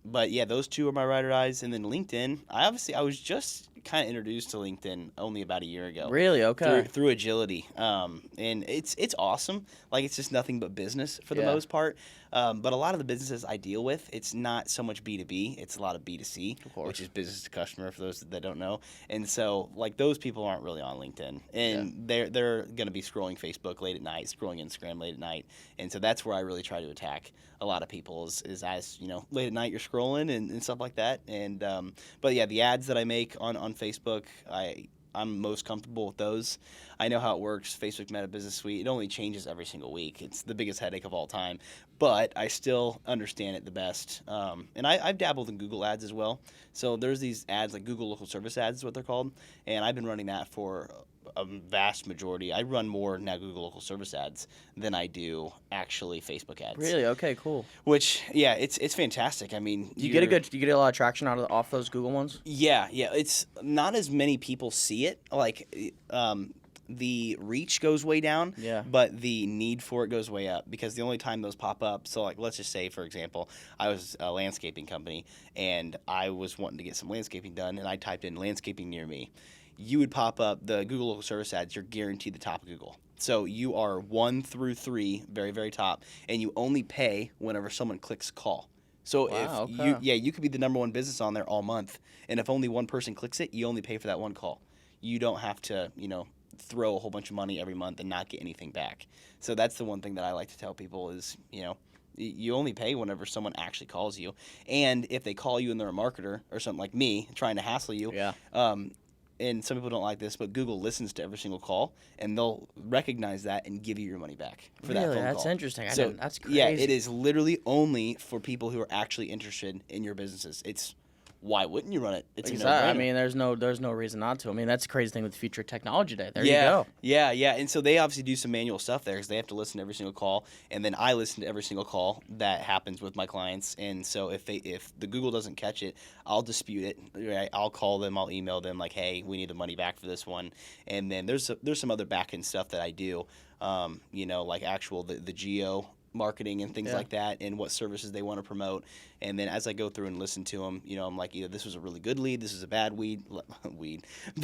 S2: But yeah, those two are my ride or dies. And then LinkedIn, I was just kind of introduced to LinkedIn only about a year ago.
S1: Really? Okay.
S2: Through Agility. And it's awesome. Like, it's just nothing but business for the most part. But a lot of the businesses I deal with, it's not so much B2B, it's a lot of B2C, which is business to customer for those that don't know. And so, like, those people aren't really on LinkedIn. And they're going to be scrolling Facebook late at night, scrolling Instagram late at night. And so that's where I really try to attack a lot of people is as, late at night you're scrolling and stuff like that. And but yeah, the ads that I make on Facebook, I'm most comfortable with those. I know how it works. Facebook Meta Business Suite, it only changes every single week. It's the biggest headache of all time, but I still understand it the best. And I've dabbled in Google ads as well. So there's these ads like Google Local Service ads is what they're called, and I've been running that for a vast majority. I run more now Google local service ads than I do actually Facebook ads.
S1: Really? Okay, cool.
S2: Which, yeah, it's fantastic. I mean,
S1: Do you get a lot of traction off those Google ones?
S2: Yeah. It's not as many people see it. Like, the reach goes way down,
S1: Yeah.
S2: but the need for it goes way up because the only time those pop up, so like let's just say, for example, I was a landscaping company and I was wanting to get some landscaping done and I typed in landscaping near me. You would pop up the Google local service ads, you're guaranteed the top of Google. So you are 1 through 3, very, very top, and you only pay whenever someone clicks call. So
S1: Wow,
S2: if
S1: okay.
S2: you could be the number one business on there all month, and if only one person clicks it, you only pay for that one call. You don't have to, throw a whole bunch of money every month and not get anything back. So that's the one thing that I like to tell people is, you only pay whenever someone actually calls you. And if they call you and they're a marketer or something like me trying to hassle you,
S1: Yeah.
S2: and some people don't like this, but Google listens to every single call, and they'll recognize that and give you your money back for that phone call.
S1: That's interesting.
S2: So,
S1: That's crazy.
S2: yeah, it is literally only for people who are actually interested in your businesses. It's why wouldn't you run it? It's
S1: Exactly.
S2: a no-brainer.
S1: I mean, there's no reason not to. I mean, that's the crazy thing with future technology day. There you
S2: Yeah,
S1: go.
S2: yeah. And so they obviously do some manual stuff there because they have to listen to every single call, and then I listen to every single call that happens with my clients. And so if the Google doesn't catch it, I'll dispute it. Right? I'll call them, I'll email them like, hey, we need the money back for this one. And then there's some other back end stuff that I do, like actual the geo marketing and things like that, and what services they want to promote. And then as I go through and listen to them, I'm like, either this was a really good lead, this is a bad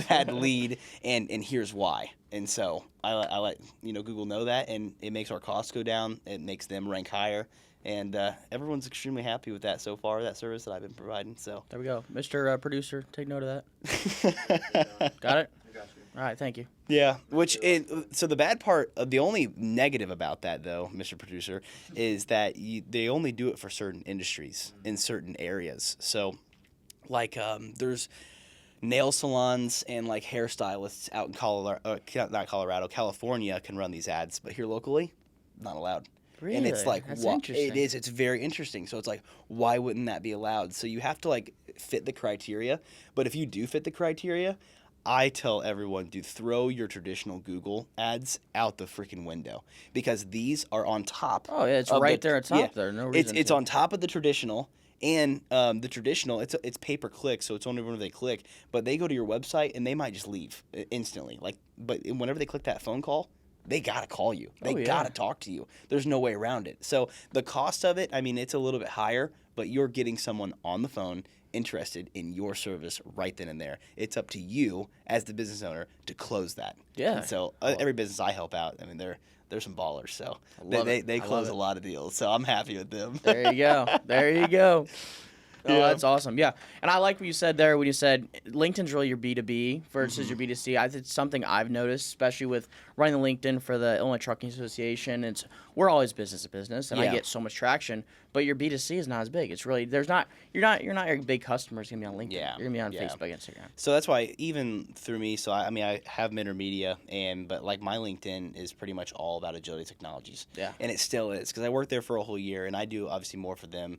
S2: bad lead, and here's why. And so I let Google know that, and it makes our costs go down. It makes them rank higher, and everyone's extremely happy with that so far. That service that I've been providing. So
S1: There we go. Mr. Producer, take note of that. Got it? All right, thank you.
S2: Yeah, so the bad part, the only negative about that, though, Mr. Producer, is that they only do it for certain industries in certain areas. So, like, there's nail salons and, like, hairstylists out in California can run these ads, but here locally, not allowed.
S1: Really?
S2: And it's like,
S1: That's
S2: what?
S1: interesting.
S2: It is. It's very interesting. So it's like, why wouldn't that be allowed? So you have to, like, fit the criteria. But if you do fit the criteria, I tell everyone, dude, throw your traditional Google ads out the freaking window because these are on top.
S1: Oh, yeah, it's right there at top there. No reason
S2: It's
S1: to.
S2: on top of the traditional, and the traditional, it's pay per click, so it's only whenever they click. But they go to your website and they might just leave instantly. But whenever they click that phone call, they gotta call you. They gotta talk to you. There's no way around it. So the cost of it, I mean, it's a little bit higher, but you're getting someone on the phone interested in your service right then and there. It's up to you as the business owner to close that.
S1: Yeah.
S2: And so every business I help out, I mean, they're some ballers. So they
S1: I
S2: close
S1: love
S2: a lot of deals. So I'm happy with them.
S1: There you go. There you go. Oh,
S2: Yeah.
S1: that's awesome. Yeah. And I like what you said there when you said LinkedIn's really your B2B versus your B2C. It's something I've noticed, especially with running the LinkedIn for the Illinois Trucking Association. We're always business to business, and I get so much traction. But your B2C is not as big. It's really you're not your big customers gonna be on LinkedIn.
S2: Yeah.
S1: You're gonna be on
S2: Yeah.
S1: Facebook, Instagram.
S2: So that's why even through me, so I have Minder Media, but like my LinkedIn is pretty much all about Agility Technologies.
S1: Yeah.
S2: And it still is because I worked there for a whole year, and I do obviously more for them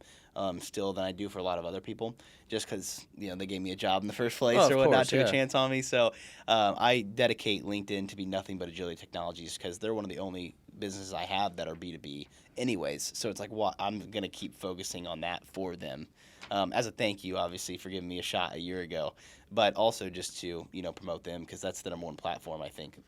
S2: still than I do for a lot of other people, just because they gave me a job in the first place
S1: Oh, of
S2: or whatnot,
S1: course,
S2: took
S1: yeah.
S2: a chance on me. So I dedicate LinkedIn to be nothing but Agility Technologies because they're one of the only businesses I have that are B2B anyways. So it's like, I'm going to keep focusing on that for them as a thank you, obviously, for giving me a shot a year ago, but also just to, promote them because that's the number one platform I think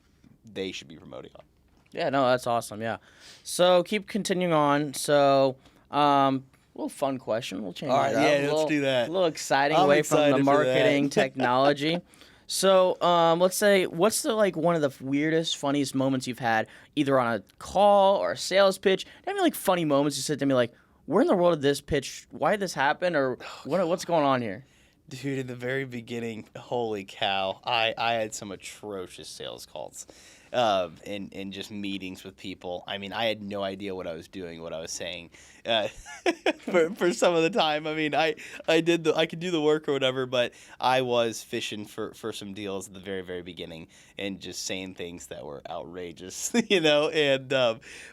S2: they should be promoting on.
S1: Yeah, no, that's awesome. Yeah. So keep continuing on. So, little fun question. We'll change
S2: All right,
S1: it up.
S2: yeah, let's do that.
S1: A little exciting
S2: I'm
S1: away from the
S2: excited for that.
S1: marketing technology. So, let's say, what's one of the weirdest, funniest moments you've had, either on a call or a sales pitch? Do you have any funny moments you said to me where in the world did this pitch? Why did this happen? Or what's going on here?
S2: Dude, in the very beginning, holy cow, I had some atrocious sales calls and just meetings with people. I mean, I had no idea what I was doing, what I was saying for some of the time. I mean, I could do the work or whatever, but I was fishing for some deals at the very, very beginning and just saying things that were outrageous, and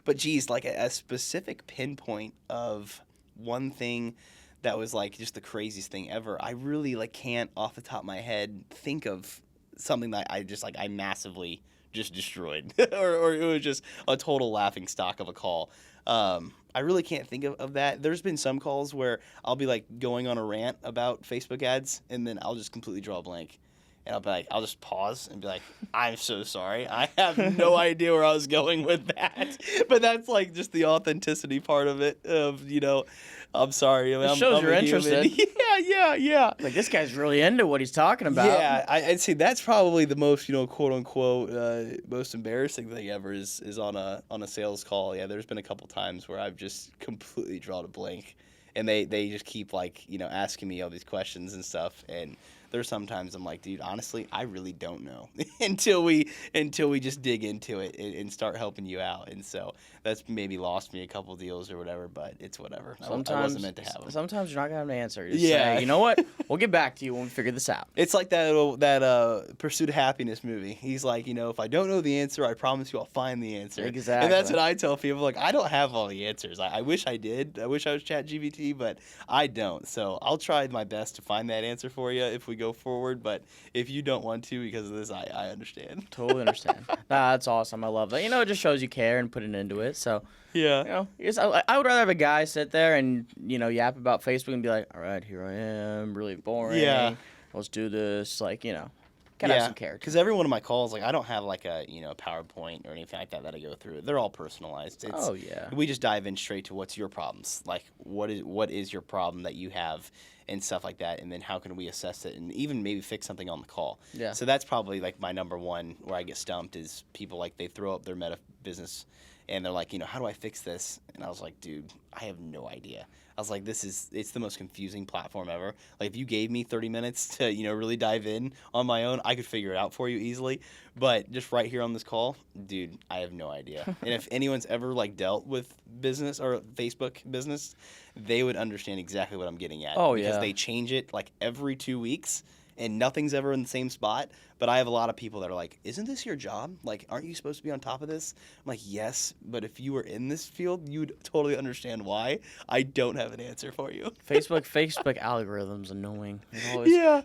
S2: but geez, like a specific pinpoint of one thing that was just the craziest thing ever. I really can't off the top of my head think of something that I massively just destroyed, or it was just a total laughing stock of a call. I really can't think of that. There's been some calls where I'll be like going on a rant about Facebook ads, and then I'll just completely draw a blank. And I'll be like, I'll just pause and be like, I'm so sorry. I have no idea where I was going with that. But that's like just the authenticity part of it. I'm sorry. I mean,
S1: It shows you're interested.
S2: Yeah.
S1: Like, this guy's really into what he's talking about.
S2: Yeah, I'd say that's probably the most, quote unquote, most embarrassing thing ever is on a sales call. Yeah, there's been a couple times where I've just completely drawn a blank, and they just keep like asking me all these questions and stuff, and there's sometimes I'm like, dude, honestly, I really don't know until we just dig into it and start helping you out. And so that's maybe lost me a couple deals or whatever, but it's whatever. I wasn't meant to have them.
S1: Sometimes you're not gonna have an answer. You just say, you know what? We'll get back to you when we figure this out.
S2: It's like that Pursuit of Happiness movie. He's like, if I don't know the answer, I promise you I'll find the answer.
S1: Exactly.
S2: And that's what I tell people. Like, I don't have all the answers. I wish I did. I wish I was ChatGPT, but I don't. So I'll try my best to find that answer for you if we go forward. But if you don't want to because of this, I understand.
S1: Totally understand. That's awesome. I love that. It just shows you care and putting into it. So
S2: yeah,
S1: I would rather have a guy sit there and yap about Facebook and be like, all right, here I am, really boring.
S2: Yeah,
S1: let's do this. Like gotta have some character.
S2: Because every one of my calls, like I don't have like a PowerPoint or anything like that I go through. They're all personalized. We just dive in straight to what's your problems. Like what is your problem that you have and stuff like that, and then how can we assess it and even maybe fix something on the call.
S1: Yeah.
S2: So that's probably like my number one where I get stumped is people like they throw up their meta business and they're like, how do I fix this? And I was like, dude, I have no idea. I was like, it's the most confusing platform ever. Like, if you gave me 30 minutes to, really dive in on my own, I could figure it out for you easily. But just right here on this call, dude, I have no idea. And if anyone's ever, like, dealt with business or Facebook business, they would understand exactly what I'm getting at.
S1: Oh,
S2: because they change it, like, every 2 weeks, and nothing's ever in the same spot. But I have a lot of people that are like, isn't this your job? Like, aren't you supposed to be on top of this? I'm like, yes, but if you were in this field, you'd totally understand why. I don't have an answer for you.
S1: Facebook algorithm's annoying.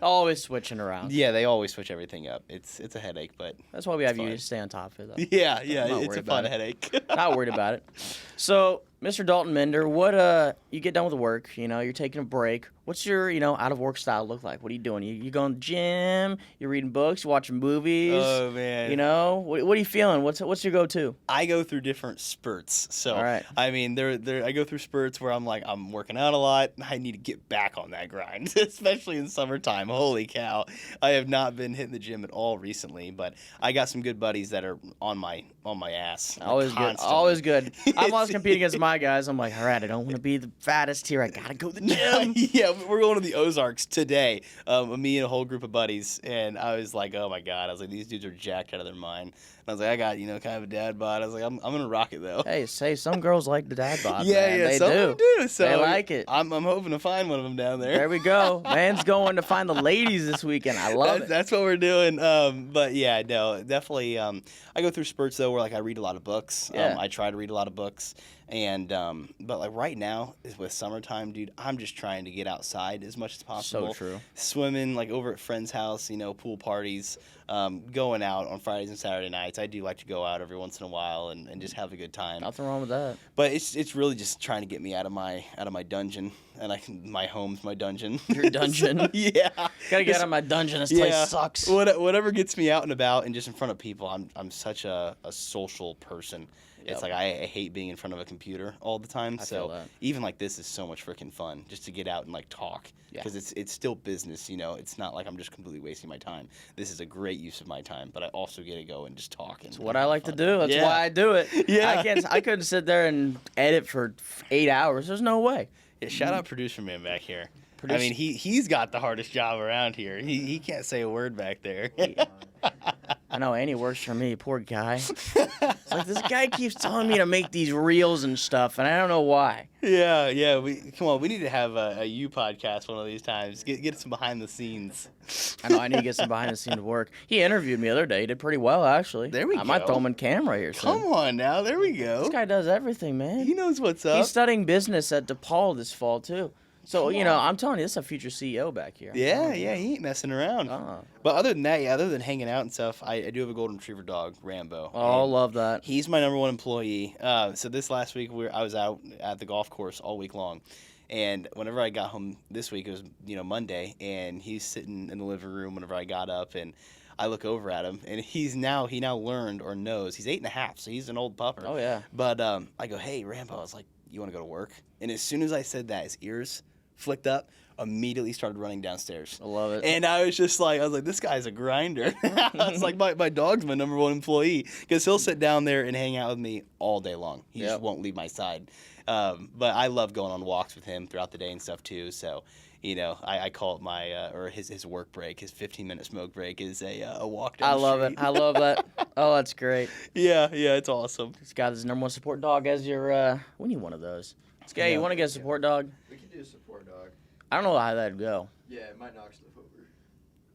S1: Always switching around.
S2: Yeah, they always switch everything up. It's a headache, but
S1: that's why we have you to stay on top of it, though.
S2: Yeah, it's a fun headache.
S1: Not worried about it. So, Mr. Dalton Minder, what you get done with work, you're taking a break. What's your, out of work style look like? What are you doing? You going to the gym? You're reading books? You watching movies?
S2: Oh man.
S1: What are you feeling? What's your go-to?
S2: I go through different spurts. So
S1: all right.
S2: I mean, I go through spurts where I'm like I'm working out a lot. I need to get back on that grind, especially in summertime. Holy cow. I have not been hitting the gym at all recently, but I got some good buddies that are on my ass.
S1: Always
S2: constantly.
S1: good. Always good. I'm always competing against my guys. I'm like, all right, I don't want to be the fattest here. I got to go to the gym.
S2: Yeah, we're going to the Ozarks today. Me and a whole group of buddies, and I was like, oh my God. I was like, these dudes are jacked out of their mind. And I was like, I got, kind of a dad bod. I was like, I'm going to rock it, though.
S1: Hey, some girls like the dad bod,
S2: yeah,
S1: man.
S2: Yeah,
S1: they
S2: some
S1: do.
S2: Of them do. So
S1: they like it.
S2: I'm hoping to find one of them down there.
S1: There we go. Man's going to find the ladies this weekend. I love it.
S2: That's what we're doing. But yeah, no, definitely. I go through spurts, though, where like I read a lot of books.
S1: Yeah.
S2: I try to read a lot of books. And but like right now is with summertime, dude, I'm just trying to get outside as much as possible.
S1: So true.
S2: Swimming, like over at friends' house, pool parties, going out on Fridays and Saturday nights. I do like to go out every once in a while and just have a good time.
S1: Nothing wrong with that.
S2: But it's really just trying to get me out of my dungeon, and my home's my dungeon.
S1: Your dungeon?
S2: Yeah.
S1: Gotta get out of my dungeon. This place sucks.
S2: Whatever gets me out and about and just in front of people. I'm such a social person.
S1: Yep.
S2: It's like I hate being in front of a computer all the time.
S1: I feel that.
S2: Even like this is so much freaking fun just to get out and like talk because it's still business. It's not like I'm just completely wasting my time. This is a great use of my time, but I also get to go and just talk.
S1: It's what I like to do. That's why I do it.
S2: Yeah.
S1: I couldn't sit there and edit for 8 hours. There's no way.
S2: Yeah, shout out producer man back here. I mean, he's got the hardest job around here. He can't say a word back there.
S1: I know Annie works for me. Poor guy. It's like this guy keeps telling me to make these reels and stuff, and I don't know why.
S2: Yeah. We need to have a you podcast one of these times. Get some behind the scenes.
S1: I know I need to get some behind the scenes work. He interviewed me the other day. He did pretty well, actually.
S2: There we go.
S1: I might throw him on camera here soon.
S2: Come on now. There we go.
S1: This guy does everything, man.
S2: He knows what's up.
S1: He's studying business at DePaul this fall too. So,
S2: Come on.
S1: I'm telling you, this is a future CEO back here.
S2: Yeah, he ain't messing around. But other than that, other than hanging out and stuff, I do have a golden retriever dog, Rambo.
S1: Oh,
S2: and
S1: love that.
S2: He's my number one employee. So this last week, I was out at the golf course all week long. And whenever I got home this week, it was, Monday, and he's sitting in the living room whenever I got up, and I look over at him, and he now learned or knows. He's 8.5, so he's an old pupper.
S1: Oh, yeah.
S2: But I go, hey, Rambo, I was like, you want to go to work? And as soon as I said that, his ears flicked up, immediately started running downstairs.
S1: I love it.
S2: And I was like, this guy's a grinder. I was like, my dog's my number one employee, because he'll sit down there and hang out with me all day long. He just won't leave my side. But I love going on walks with him throughout the day and stuff too. So, I call it my or his work break, his 15-minute smoke break is a walk down the street.
S1: I love that. Oh, that's great.
S2: Yeah, it's awesome.
S1: He's got his number one support dog as your. We need one of those. Hey, you want to get a support dog?
S3: We can do a support dog.
S1: I don't know how that'd go.
S3: Yeah, my dog's live over.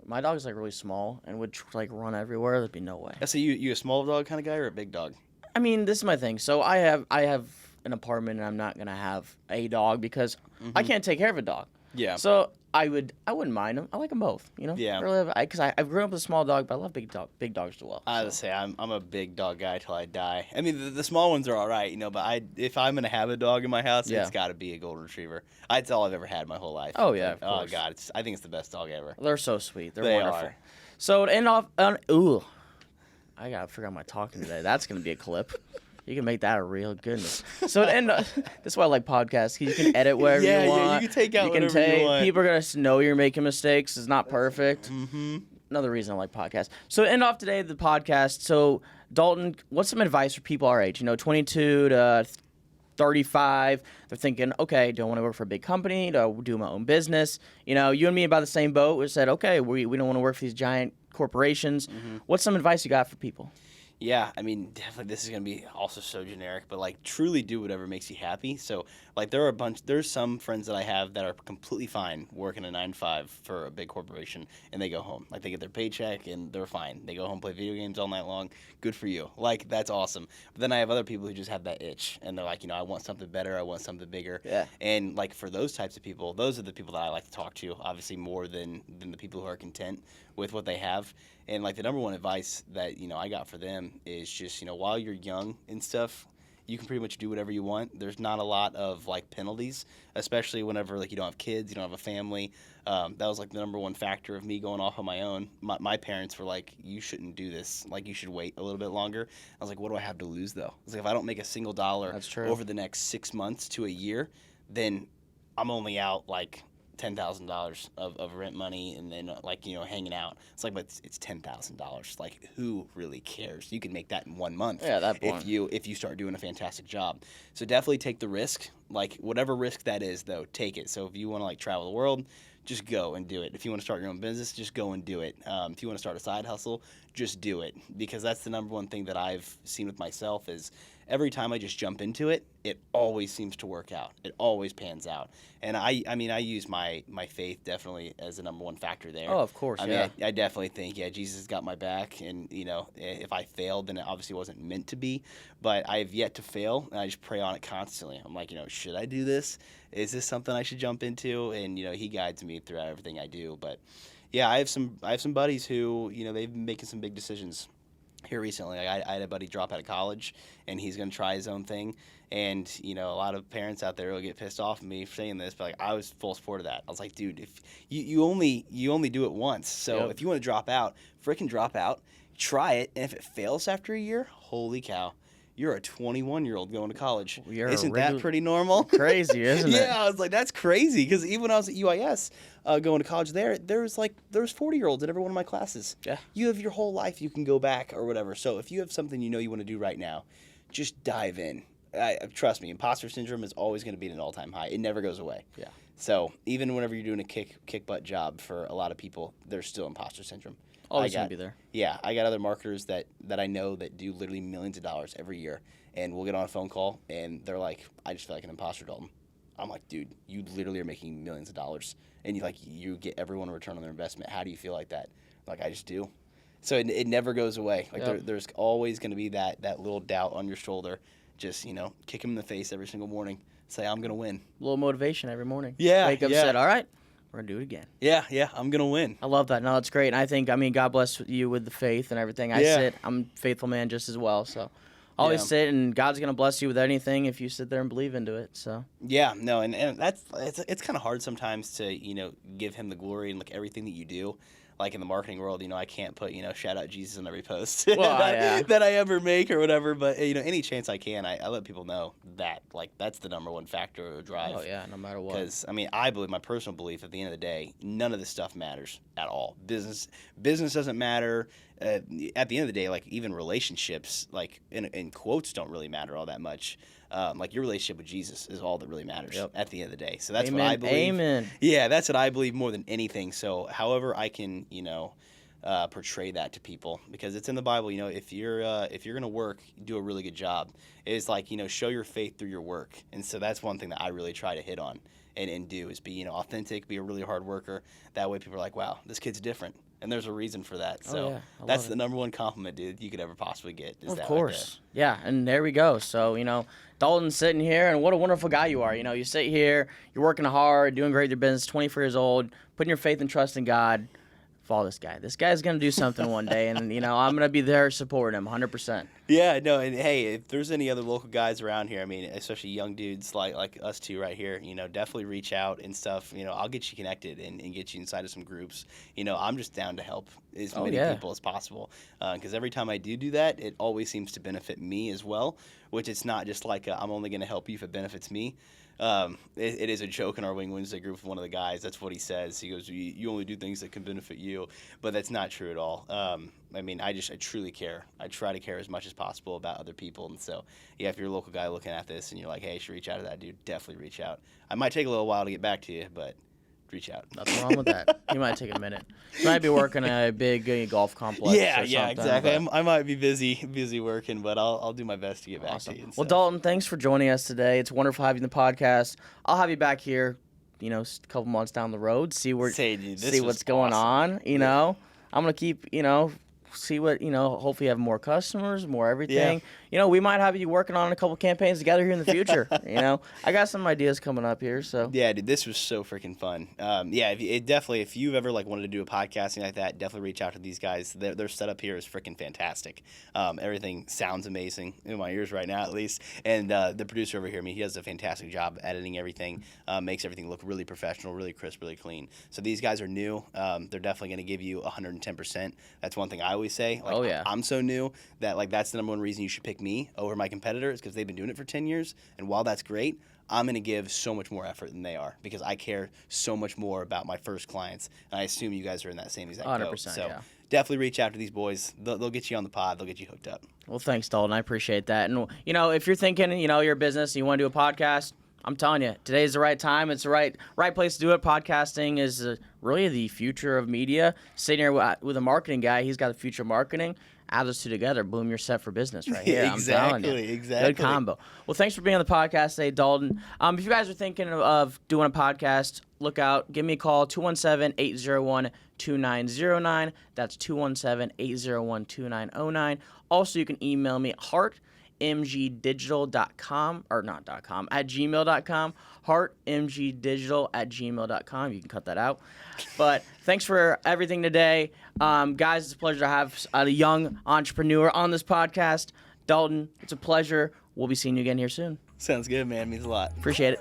S1: My dog's like really small and would run everywhere. There'd be no way.
S2: So you a small dog kind of guy or a big dog?
S1: I mean, this is my thing. So I have an apartment, and I'm not gonna have a dog because I can't take care of a dog.
S2: Yeah.
S1: So I wouldn't mind them. I like them both.
S2: Yeah.
S1: Really, because I've grown up with a small dog, but I love big dogs as well.
S2: I would say I'm a big dog guy till I die. I mean, the small ones are all right, but if I'm gonna have a dog in my house, it's got to be a golden retriever. That's all I've ever had my whole life.
S1: Oh yeah. Of
S2: Oh
S1: course.
S2: God, I think it's the best dog ever.
S1: They're so sweet. They're
S2: They
S1: wonderful.
S2: are.
S1: So to end off on I gotta figure out my talking today. That's gonna be a clip. You can make that a real goodness. So to end, that's why I like podcasts. You can edit wherever you want.
S2: Yeah, you can take out whatever you want.
S1: People are gonna know you're making mistakes. It's not perfect.
S2: Mm-hmm.
S1: Another reason I like podcasts. So to end off today the podcast. So Dalton, what's some advice for people our age? 22 to 35. They're thinking, okay, do I want to work for a big company? Do I do my own business? You and me about the same boat. We said, okay, we don't want to work for these giant corporations. What's some advice you got for people?
S2: Yeah, I mean, definitely this is going to be also so generic, but truly do whatever makes you happy. So there's some friends that I have that are completely fine working a 9-to-5 for a big corporation, and they go home. They get their paycheck and they're fine. They go home, play video games all night long. Good for you. That's awesome. But then I have other people who just have that itch, and they're like, I want something better. I want something bigger.
S1: Yeah.
S2: And for those types of people, those are the people that I like to talk to, obviously more than the people who are content with what they have. And the number one advice that I got for them is just while you're young and stuff, you can pretty much do whatever you want. There's not a lot of penalties, especially whenever you don't have kids, you don't have a family. That was the number one factor of me going off on my own. My parents were like, you shouldn't do this. You should wait a little bit longer. I was like, what do I have to lose though? I was like, if I don't make a single dollar over the next 6 months to a year, then I'm only out $10,000 of rent money, and then hanging out. It's but it's $10,000. Who really cares? You can make that in 1 month.
S1: Yeah, that point.
S2: If you start doing a fantastic job. So definitely take the risk. Whatever risk that is, though, take it. So if you want to travel the world, just go and do it. If you want to start your own business, just go and do it. If you want to start a side hustle, just do it, because that's the number one thing that I've seen with myself is every time I just jump into it, it always seems to work out. It always pans out. And I use my faith definitely as the number one factor there.
S1: Oh, of course.
S2: I definitely think, Jesus got my back. And, if I failed, then it obviously wasn't meant to be. But I have yet to fail, and I just pray on it constantly. I'm like, should I do this? Is this something I should jump into? And, he guides me throughout everything I do. But, yeah, I have some buddies who, they've been making some big decisions here recently. I had a buddy drop out of college, and he's going to try his own thing. And, a lot of parents out there will get pissed off at me for saying this, but I was full support of that. I was like, dude, if you only do it once. So if you want to drop out, frickin' drop out, try it. And if it fails after a year, holy cow, you're a 21-year-old going to college. Isn't that pretty normal?
S1: Crazy, isn't it?
S2: Yeah, I was like, that's crazy. Because even when I was at UIS going to college there was 40-year-olds in every one of my classes.
S1: Yeah.
S2: You have your whole life you can go back or whatever. So if you have something you want to do right now, just dive in. Trust me, imposter syndrome is always going to be at an all-time high. It never goes away.
S1: Yeah.
S2: So even whenever you're doing a kick butt job for a lot of people, there's still imposter syndrome.
S1: Always going to be there.
S2: Yeah, I got other marketers that I know that do literally millions of dollars every year, and we'll get on a phone call, and they're like, I just feel like an imposter, Dalton. I'm like, dude, you literally are making millions of dollars, and you get everyone a return on their investment. How do you feel like that? I just do. So it never goes away. There's always going to be that little doubt on your shoulder. Just, kick him in the face every single morning. say I'm gonna win.
S1: A little motivation every morning.
S2: Yeah,
S1: Wake up,
S2: yeah.
S1: said, all right, we're going to do it again.
S2: Yeah, I'm gonna win.
S1: I love that. No, it's great. And I think, God bless you with the faith and everything.
S2: Yeah.
S1: I'm a faithful man just as well. So always
S2: Yeah.
S1: sit, and God's going to bless you with anything if you sit there and believe into it. So
S2: Yeah, no, and it's kind of hard sometimes to give him the glory and like everything that you do. Like in the marketing world, I can't put shout out Jesus on every post
S1: Well, yeah.
S2: that I ever make or whatever. But any chance I can, I let people know that like that's the number one factor or drive.
S1: Oh, yeah, no matter what.
S2: Because I believe, my personal belief, at the end of the day, none of this stuff matters at all. Business doesn't matter. At the end of the day, like even relationships, like in quotes, don't really matter all that much. Like your relationship with Jesus is all that really matters at the end of the day. So that's
S1: Amen.
S2: what I believe.
S1: Amen.
S2: Yeah, that's what I believe more than anything. So however I can, portray that to people, because it's in the Bible. If you're gonna work, do a really good job. It's like show your faith through your work, and so that's one thing that I really try to hit on and do is be authentic, be a really hard worker. That way people are like, wow, this kid's different, and there's a reason for that. So
S1: yeah. I
S2: that's
S1: love
S2: the
S1: it.
S2: number one compliment, dude, you could ever possibly get. Is
S1: Of
S2: that
S1: course. Yeah, and there we go. So, Dalton's sitting here, and what a wonderful guy you are. You sit here, you're working hard, doing great in your business, 24 years old, putting your faith and trust in God. Follow this guy. This guy's going to do something one day, and, I'm going to be there supporting him 100%.
S2: Yeah, no, and hey, if there's any other local guys around here, especially young dudes like us two right here, definitely reach out and stuff. I'll get you connected and get you inside of some groups. I'm just down to help as many people as possible, because every time I do that, it always seems to benefit me as well, which it's not just like I'm only going to help you if it benefits me. It is a joke in our Wing Wednesday group with one of the guys. That's what he says. He goes, you only do things that can benefit you, but that's not true at all. I truly care. I try to care as much as possible about other people. And so, yeah, if you're a local guy looking at this and you're like, hey, I should reach out to that dude, definitely reach out. I might take a little while to get back to you, but reach out.
S1: Nothing wrong with that. He might take a minute. He might be working a big golf complex.
S2: Yeah,
S1: or
S2: yeah,
S1: something,
S2: exactly.
S1: but-
S2: I might be busy working, but I'll do my best to get back
S1: Awesome.
S2: to you. and
S1: Well,
S2: stuff.
S1: Dalton, thanks for joining us today. It's wonderful having you on the podcast. I'll have you back here, a couple months down the road, see
S2: Dude, this
S1: see
S2: was
S1: what's going
S2: awesome.
S1: on. I'm gonna keep, see what, hopefully have more customers, more everything. We might have you working on a couple campaigns together here in the future. I got some ideas coming up here. So
S2: Yeah, dude, this was so freaking fun. If you've ever wanted to do a podcasting like that, definitely reach out to these guys. Their setup here is freaking fantastic. Everything sounds amazing in my ears right now, at least. And the producer over here, he does a fantastic job editing everything, makes everything look really professional, really crisp, really clean. So these guys are new. They're definitely going to give you 110%. That's one thing I always say.
S1: Oh, yeah.
S2: I'm so new that that's the number one reason you should pick me over my competitors, because they've been doing it for 10 years. And while that's great, I'm going to give so much more effort than they are, because I care so much more about my first clients. And I assume you guys are in that same exact boat.
S1: 100%,
S2: So
S1: yeah.
S2: definitely reach out to these boys. They'll get you on the pod. They'll get you hooked up.
S1: Well, thanks, Dalton. I appreciate that. And, if you're thinking, you're a business and you want to do a podcast, I'm telling you, today's the right time. It's the right place to do it. Podcasting is really the future of media. Sitting here with a marketing guy, he's got the future of marketing. Add those two together, boom, you're set for business right here. I'm telling you.
S2: Exactly.
S1: Good combo. Well, thanks for being on the podcast today, Dalton. If you guys are thinking of doing a podcast, look out. Give me a call, 217-801-2909. That's 217-801-2909. Also, you can email me at hartmgdigital.com, or not .com, at gmail.com, hartmgdigital@gmail.com. You can cut that out. But thanks for everything today. Guys, it's a pleasure to have a young entrepreneur on this podcast. Dalton, it's a pleasure. We'll be seeing you again here soon.
S2: Sounds good, man. Means a lot.
S1: Appreciate it.